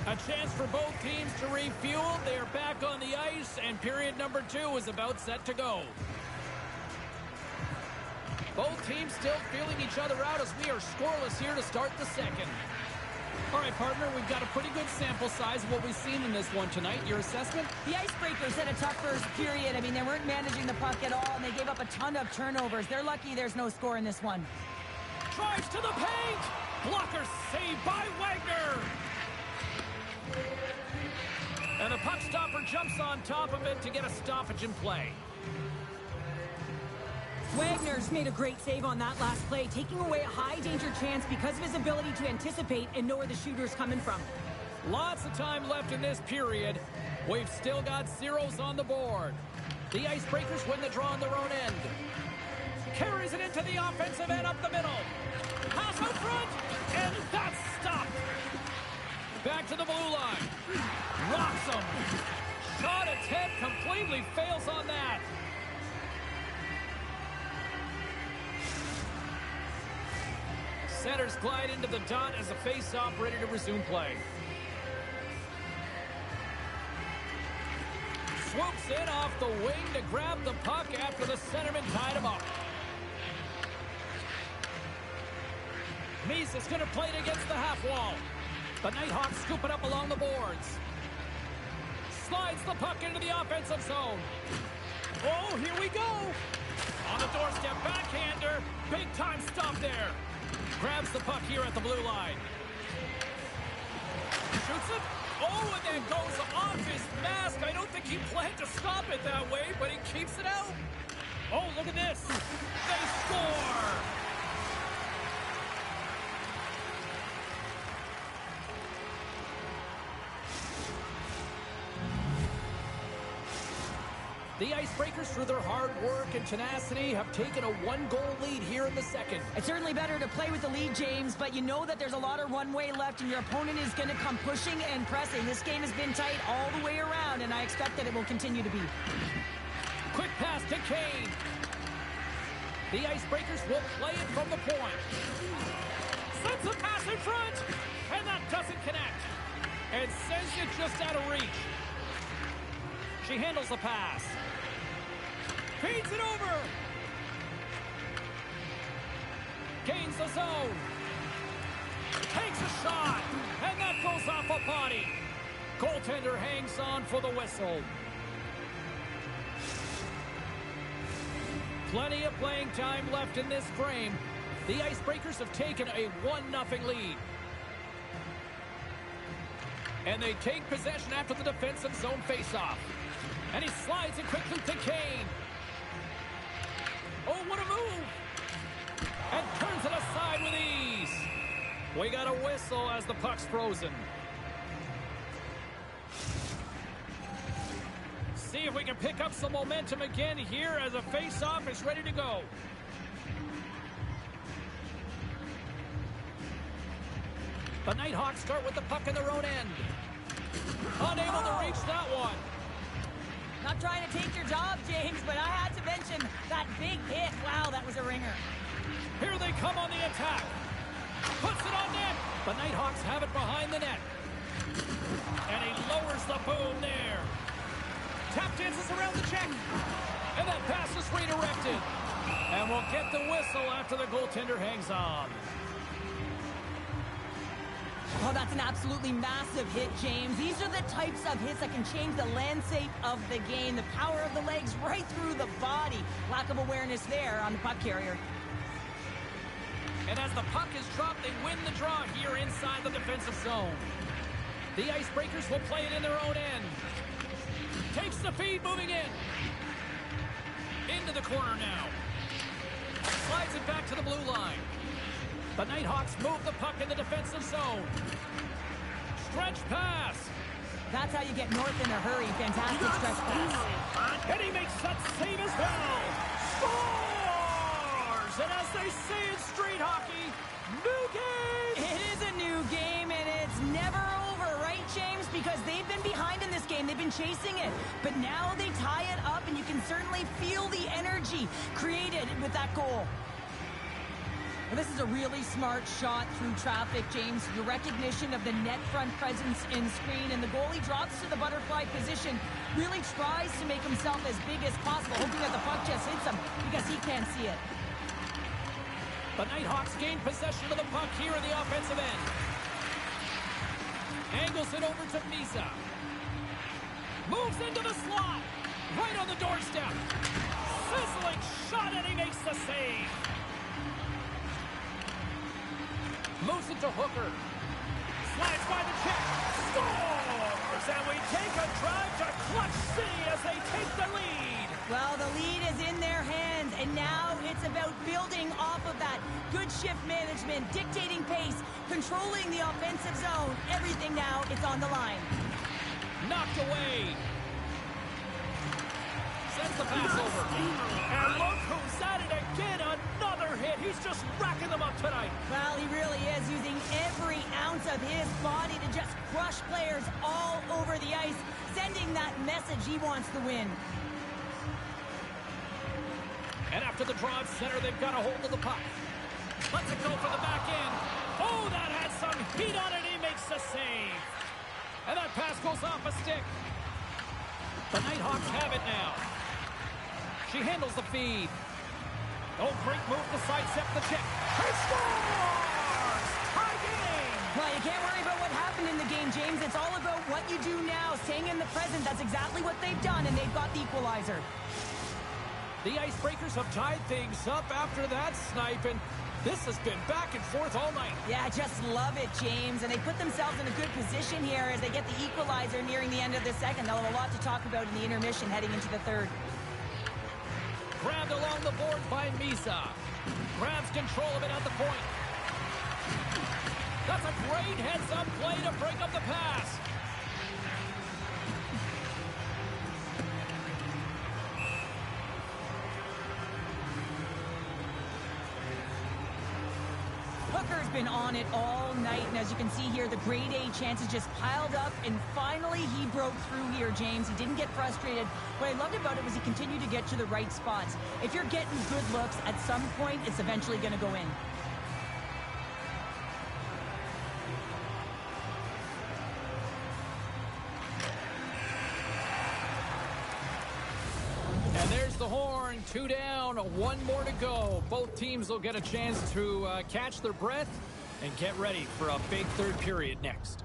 Speaker 1: A chance for both teams to refuel. They are back on the ice, and period number 2 is about set to go. Both teams still feeling each other out as we are scoreless here to start the second. All right, partner, we've got a pretty good sample size of what we've seen in this one tonight. Your assessment?
Speaker 2: The Icebreakers had a tough first period. I mean, they weren't managing the puck at all, and they gave up a ton of turnovers. They're lucky there's no score in this one.
Speaker 1: Drives to the paint. Blocker saved by Wagner. And the puck stopper jumps on top of it to get a stoppage in play.
Speaker 2: Wagner's made a great save on that last play, taking away a high-danger chance because of his ability to anticipate and know where the shooter's coming from.
Speaker 1: Lots of time left in this period. We've still got zeros on the board. The Icebreakers win the draw on their own end. Carries it into the offensive end up the middle. Pass out front, and that's stopped. Back to the blue line. Rocks him. Shot attempt completely fails on that. Centers glide into the dot as a face-off ready to resume play. Swoops in off the wing to grab the puck after the centerman tied him up. Misa's going to play it against the half wall. The Nighthawks scoop it up along the boards. Slides the puck into the offensive zone. Oh, here we go. On the doorstep, backhander. Big time stop there. Grabs the puck here at the blue line. Shoots it. Oh, and then goes off his mask. I don't think he planned to stop it that way, but he keeps it out. Oh, look at this. They score. The Icebreakers, through their hard work and tenacity, have taken a one-goal lead here in the second.
Speaker 2: It's certainly better to play with the lead, James, but you know that there's a lot of runway left, and your opponent is going to come pushing and pressing. This game has been tight all the way around, and I expect that it will continue to be.
Speaker 1: Quick pass to Kane. The Icebreakers will play it from the point. Sends a pass in front, and that doesn't connect. And sends it just out of reach. She handles the pass. Feeds it over. Gains the zone. Takes a shot. And that goes off a body. Goaltender hangs on for the whistle. Plenty of playing time left in this frame. The Icebreakers have taken a 1-0 lead. And they take possession after the defensive zone faceoff. And he slides it quickly to Kane. Oh, what a move! And turns it aside with ease. We got a whistle as the puck's frozen. See if we can pick up some momentum again here as a face-off is ready to go. The Nighthawks start with the puck in their own end. Unable to reach that one.
Speaker 2: Not trying to take your job, James, but I had to mention that big hit. Wow, that was a ringer.
Speaker 1: Here they come on the attack. Puts it on net. The Nighthawks have it behind the net. And he lowers the boom there. Tap dances around the check. And that pass is redirected. And we'll get the whistle after the goaltender hangs on.
Speaker 2: Oh, that's an absolutely massive hit, James. These are the types of hits that can change the landscape of the game. The power of the legs right through the body. Lack of awareness there on the puck carrier.
Speaker 1: And as the puck is dropped, they win the draw here inside the defensive zone. The Icebreakers will play it in their own end. Takes the feed, moving in. Into the corner now. Slides it back to the blue line. The Nighthawks move the puck in the defensive zone. Stretch pass.
Speaker 2: That's how you get north in a hurry. Fantastic stretch pass.
Speaker 1: And he makes that save as well. Scores! And as they say in street hockey, new game!
Speaker 2: It is a new game, and it's never over, right, James? Because they've been behind in this game. They've been chasing it. But now they tie it up, and you can certainly feel the energy created with that goal. Well, this is a really smart shot through traffic, James. Your recognition of the net front presence in screen, and the goalie drops to the butterfly position, really tries to make himself as big as possible, hoping that the puck just hits him because he can't see it.
Speaker 1: The Nighthawks gain possession of the puck here in the offensive end. Angles it over to Misa. Moves into the slot. Right on the doorstep. Sizzling shot, and he makes the save. Moves it to Hooker. Slides by the check. Scores! And we take a drive to Clutch City as they take the lead.
Speaker 2: Well, the lead is in their hands, and now it's about building off of that. Good shift management, dictating pace, controlling the offensive zone. Everything now, it's on the line.
Speaker 1: Knocked away. Sends the pass over. And look who's at it again. Another hit. He's just racking them up tonight.
Speaker 2: Well, he really is using every ounce of his body to just crush players all over the ice, sending that message he wants to win.
Speaker 1: And after the draw at center, they've got a hold of the puck. Lets it go for the back end. Oh, that had some heat on it. He makes the save. And that pass goes off a stick. The Nighthawks have it now. She handles the feed. Oh, great move to sidestep the check. He scores!
Speaker 2: Well, you can't worry about what happened in the game, James. It's all about what you do now, staying in the present. That's exactly what they've done, and they've got the equalizer.
Speaker 1: The Icebreakers have tied things up after that snipe, and this has been back and forth all night.
Speaker 2: Yeah, just love it, James. And they put themselves in a good position here as they get the equalizer nearing the end of the second. They'll have a lot to talk about in the intermission heading into the third.
Speaker 1: Grabbed along the boards by Misa. Grabs control of it at the point. That's a great heads-up play to break up the pass.
Speaker 2: Hooker's been on it all night, and as you can see here, the grade A chances just piled up, and finally he broke through here, James. He didn't get frustrated. What I loved about it was he continued to get to the right spots. If you're getting good looks, at some point, it's eventually going to go in.
Speaker 1: And there's the horn. 2 down, 1 more to go. Both teams will get a chance to catch their breath and get ready for a big third period next.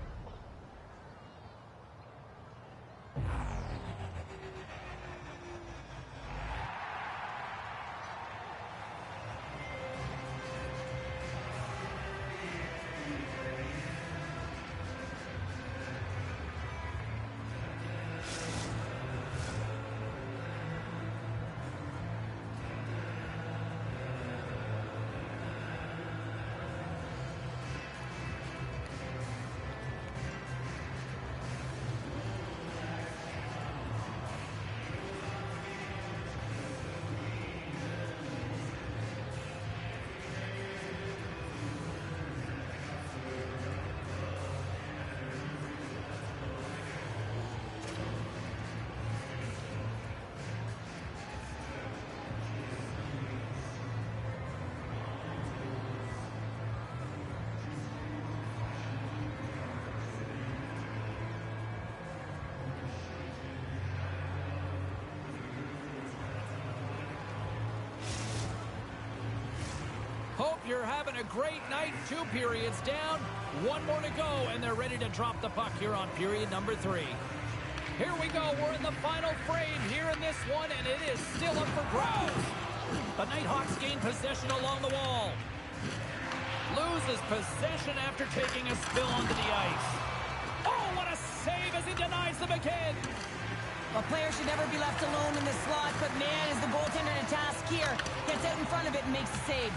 Speaker 1: Hope you're having a great night. 2 periods down, 1 more to go, and they're ready to drop the puck here on period number 3. Here we go. We're in the final frame here in this one, and it is still up for grabs. The Nighthawks gain possession along the wall. Loses possession after taking a spill onto the ice. Oh, what a save as he denies them again.
Speaker 2: A player should never be left alone in the slot, but man, is the goaltender to task here. Gets out in front of it and makes the save.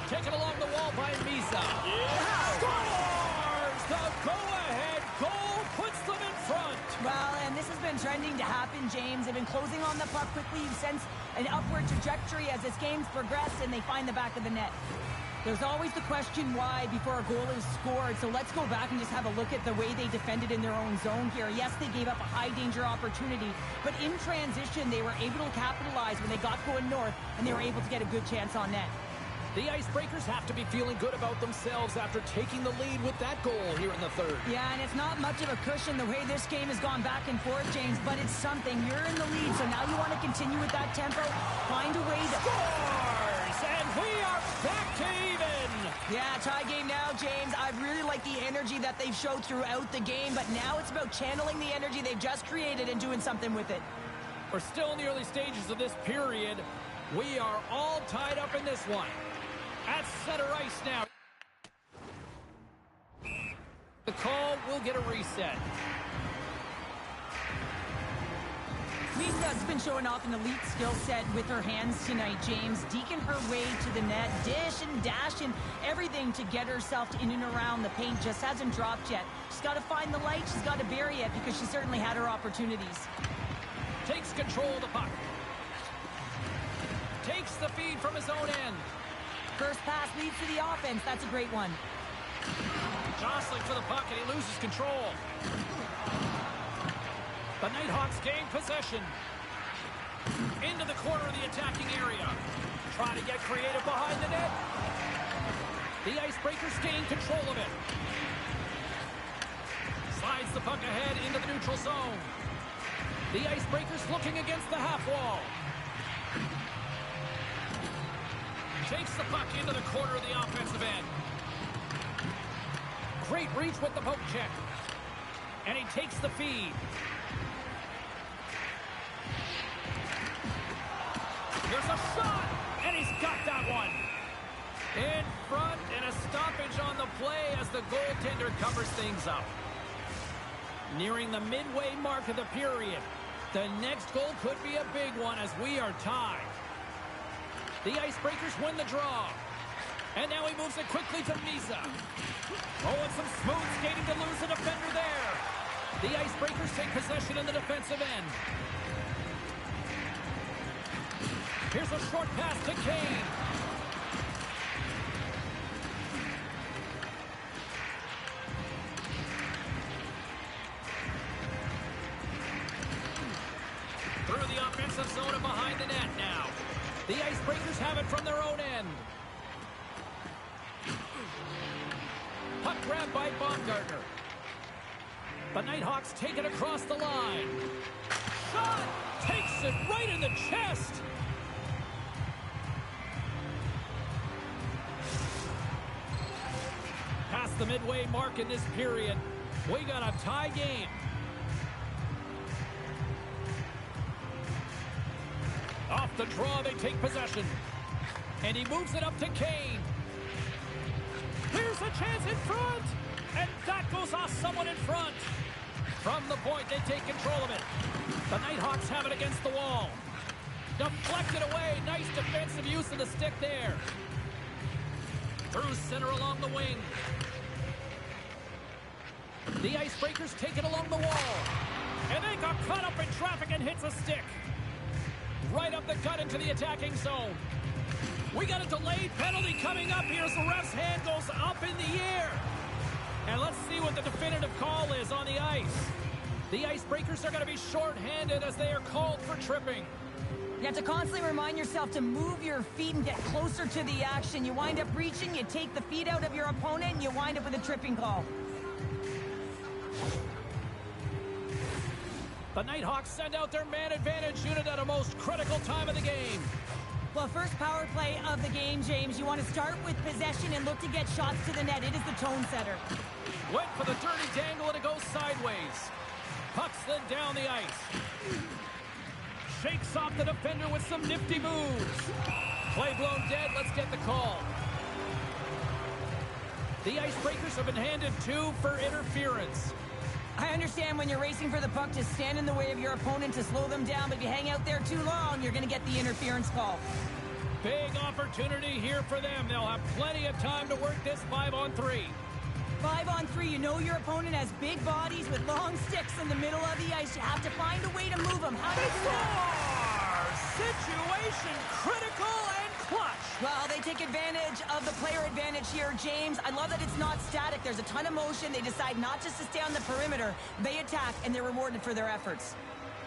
Speaker 1: Taken along the wall by Misa. Yeah. Scores! The go-ahead goal puts them in front.
Speaker 2: Well, and this has been trending to happen, James. They've been closing on the puck quickly. You sense an upward trajectory as this game's progressed, and they find the back of the net. There's always the question why before a goal is scored, so let's go back and just have a look at the way they defended in their own zone here. Yes, they gave up a high-danger opportunity, but in transition, they were able to capitalize when they got going north, and they were able to get a good chance on net.
Speaker 1: The Icebreakers have to be feeling good about themselves after taking the lead with that goal here in the third.
Speaker 2: Yeah, and it's not much of a cushion the way this game has gone back and forth, James, but it's something. You're in the lead, so now you want to continue with that tempo. Find a way to...
Speaker 1: Scores! And we are back to even!
Speaker 2: Yeah, tie game now, James. I really like the energy that they've showed throughout the game, but now it's about channeling the energy they've just created and doing something with it.
Speaker 1: We're still in the early stages of this period. We are all tied up in this one. At center ice now. The call will get a reset.
Speaker 2: Lisa's been showing off an elite skill set with her hands tonight, James. Deking her way to the net, dishing, dashing, everything to get herself in and around the paint. Just hasn't dropped yet. She's got to find the light. She's got to bury it because she certainly had her opportunities.
Speaker 1: Takes control of the puck. Takes the feed from his own end.
Speaker 2: First pass leads to the offense. That's a great one.
Speaker 1: Jostling for the puck, and he loses control. The Nighthawks gain possession. Into the corner of the attacking area. Trying to get creative behind the net. The Icebreakers gain control of it. Slides the puck ahead into the neutral zone. The Icebreakers looking against the half wall. shakes the puck into the corner of the offensive end. Great reach with the poke check. And he takes the feed. Here's a shot, and he's got that one. In front, and a stoppage on the play as the goaltender covers things up. Nearing the midway mark of the period. The next goal could be a big one as we are tied. The Icebreakers win the draw. And now he moves it quickly to Misa. Oh, and some smooth skating to lose a defender there. The Icebreakers take possession in the defensive end. Here's a short pass to Kane. Through the offensive zone and behind the net now. The Icebreakers have it from their own end. Puck grab by Baumgartner. The Nighthawks take it across the line. Shot! Takes it right in the chest! Past the midway mark in this period. We got a tie game. Off the draw, they take possession. And he moves it up to Kane. Here's a chance in front. And that goes off someone in front. From the point, they take control of it. The Nighthawks have it against the wall. Deflected away. Nice defensive use of the stick there. Through center along the wing. The Icebreakers take it along the wall. And they got caught up in traffic and hits a stick. Right up the gut into the attacking zone. We got a delayed penalty coming up here as the ref's hand goes up in the air. And let's see what the definitive call is on the ice. The Icebreakers are going to be shorthanded as they are called for tripping.
Speaker 2: You have to constantly remind yourself to move your feet and get closer to the action. You wind up reaching, you take the feet out of your opponent, and you wind up with a tripping call.
Speaker 1: The Nighthawks send out their man advantage unit at a most critical time of the game.
Speaker 2: Well, first power play of the game, James. You want to start with possession and look to get shots to the net. It is the tone setter.
Speaker 1: Went for the dirty dangle and it goes sideways. Puck slid down the ice. Shakes off the defender with some nifty moves. Play blown dead. Let's get the call. The Icebreakers have been handed 2 for interference.
Speaker 2: I understand when you're racing for the puck to stand in the way of your opponent to slow them down, but if you hang out there too long, you're going to get the interference call.
Speaker 1: Big opportunity here for them. They'll have plenty of time to work this 5-on-3.
Speaker 2: 5-on-3, you know your opponent has big bodies with long sticks in the middle of the ice. You have to find a way to move them. How do you do that?
Speaker 1: Situation critical and clutch.
Speaker 2: Well, they take advantage of the player advantage here, James. I love that it's not static. There's a ton of motion. They decide not just to stay on the perimeter. They attack, and they're rewarded for their efforts.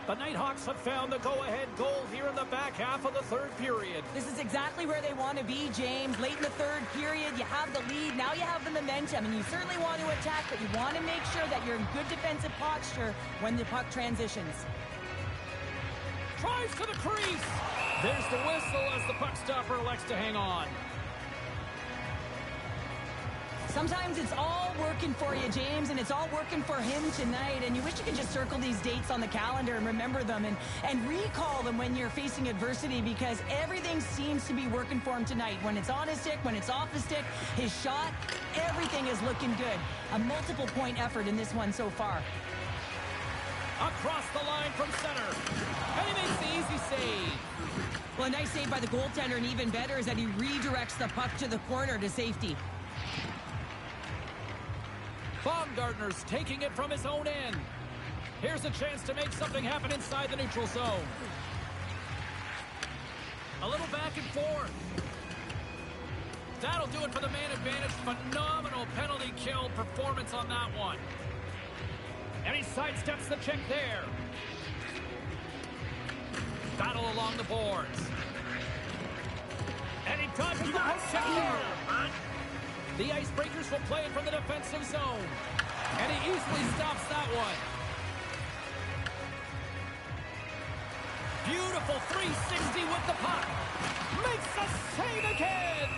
Speaker 1: The Nighthawks have found the go-ahead goal here in the back half of the third period.
Speaker 2: This is exactly where they want to be, James. Late in the third period, you have the lead. Now you have the momentum, and you certainly want to attack, but you want to make sure that you're in good defensive posture when the puck transitions.
Speaker 1: Drives to the crease. There's the whistle as the puck stopper elects to hang on.
Speaker 2: Sometimes it's all working for you, James, and it's all working for him tonight. And you wish you could just circle these dates on the calendar and remember them and recall them when you're facing adversity, because everything seems to be working for him tonight. When it's on his stick, when it's off his stick, his shot, everything is looking good. A multiple point effort in this one so far.
Speaker 1: Across the line from center. And he makes the easy save.
Speaker 2: Well, a nice save by the goaltender, and even better is that he redirects the puck to the corner to safety.
Speaker 1: Baumgartner's taking it from his own end. Here's a chance to make something happen inside the neutral zone. A little back and forth. That'll do it for the man advantage. Phenomenal penalty kill performance on that one. And he sidesteps the check there. Battle along the boards. And he dodges the post check there. The Icebreakers will play it from the defensive zone. And he easily stops that one. Beautiful 360 with the puck. Makes a save again.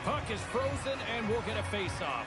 Speaker 1: Puck is frozen and we'll get a face-off.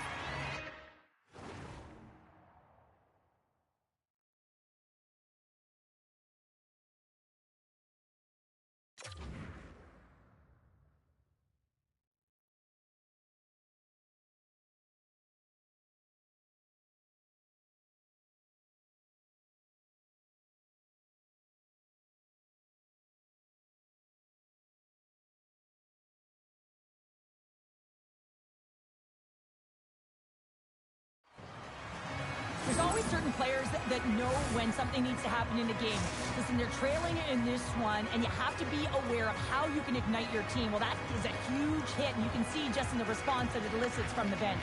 Speaker 2: There's always certain players that know when something needs to happen in a game. Listen, they're trailing in this one, and you have to be aware of how you can ignite your team. Well, that is a huge hit, and you can see just in the response that it elicits from the bench.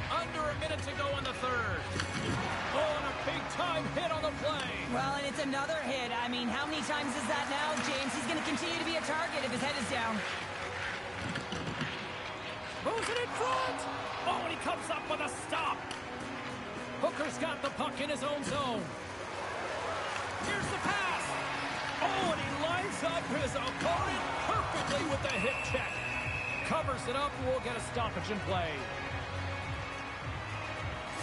Speaker 1: Under a minute to go on the third. Oh, and a big-time hit on the play.
Speaker 2: Well, and it's another hit. I mean, how many times is that now, James? He's going to continue to be a target if his head is down.
Speaker 1: Moves it in front. Oh, and he comes up with a stop. Hooker's got the puck in his own zone. Here's the pass. Oh, and he lines up his opponent perfectly with the hip check. Covers it up, and we'll get a stoppage in play.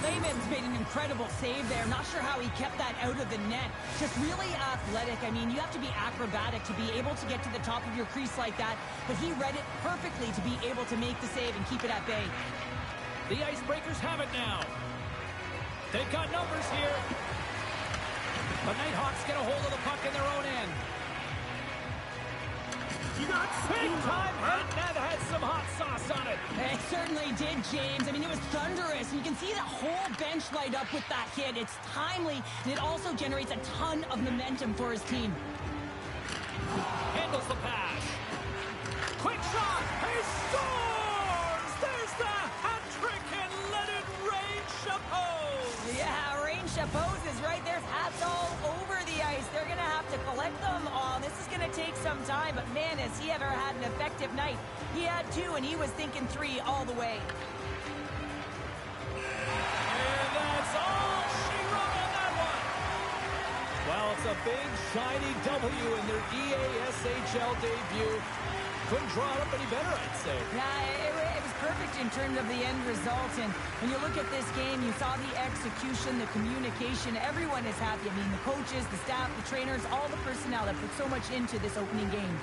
Speaker 2: Lehman's made an incredible save there. Not sure how he kept that out of the net. Just really athletic. I mean, you have to be acrobatic to be able to get to the top of your crease like that. But he read it perfectly to be able to make the save and keep it at bay.
Speaker 1: The Icebreakers have it now. They've got numbers here. The Nighthawks get a hold of the puck in their own end. You got big-time hit. That had some hot sauce on it.
Speaker 2: It certainly did, James. I mean, it was thunderous. You can see the whole bench light up with that hit. It's timely, and it also generates a ton of momentum for his team.
Speaker 1: Handles the pass. Quick shot. He scores! There's the hat trick, and let it rain, Chapeau!
Speaker 2: Yeah, Rain Chapeau's is right. There's hats all over the ice. They're going to have to collect them all. This is going to take some time, but man, has he ever had an effective night. He had 2, and he was thinking 3 all the way.
Speaker 1: And that's all she wrote on that one. Well, it's a big, shiny W in their EASHL debut. Couldn't draw it up any better, I'd say.
Speaker 2: Yeah, it was perfect in terms of the end result. And when you look at this game, you saw the execution, the communication. Everyone is happy. I mean, the coaches, the staff, the trainers, all the personnel that put so much into this opening game.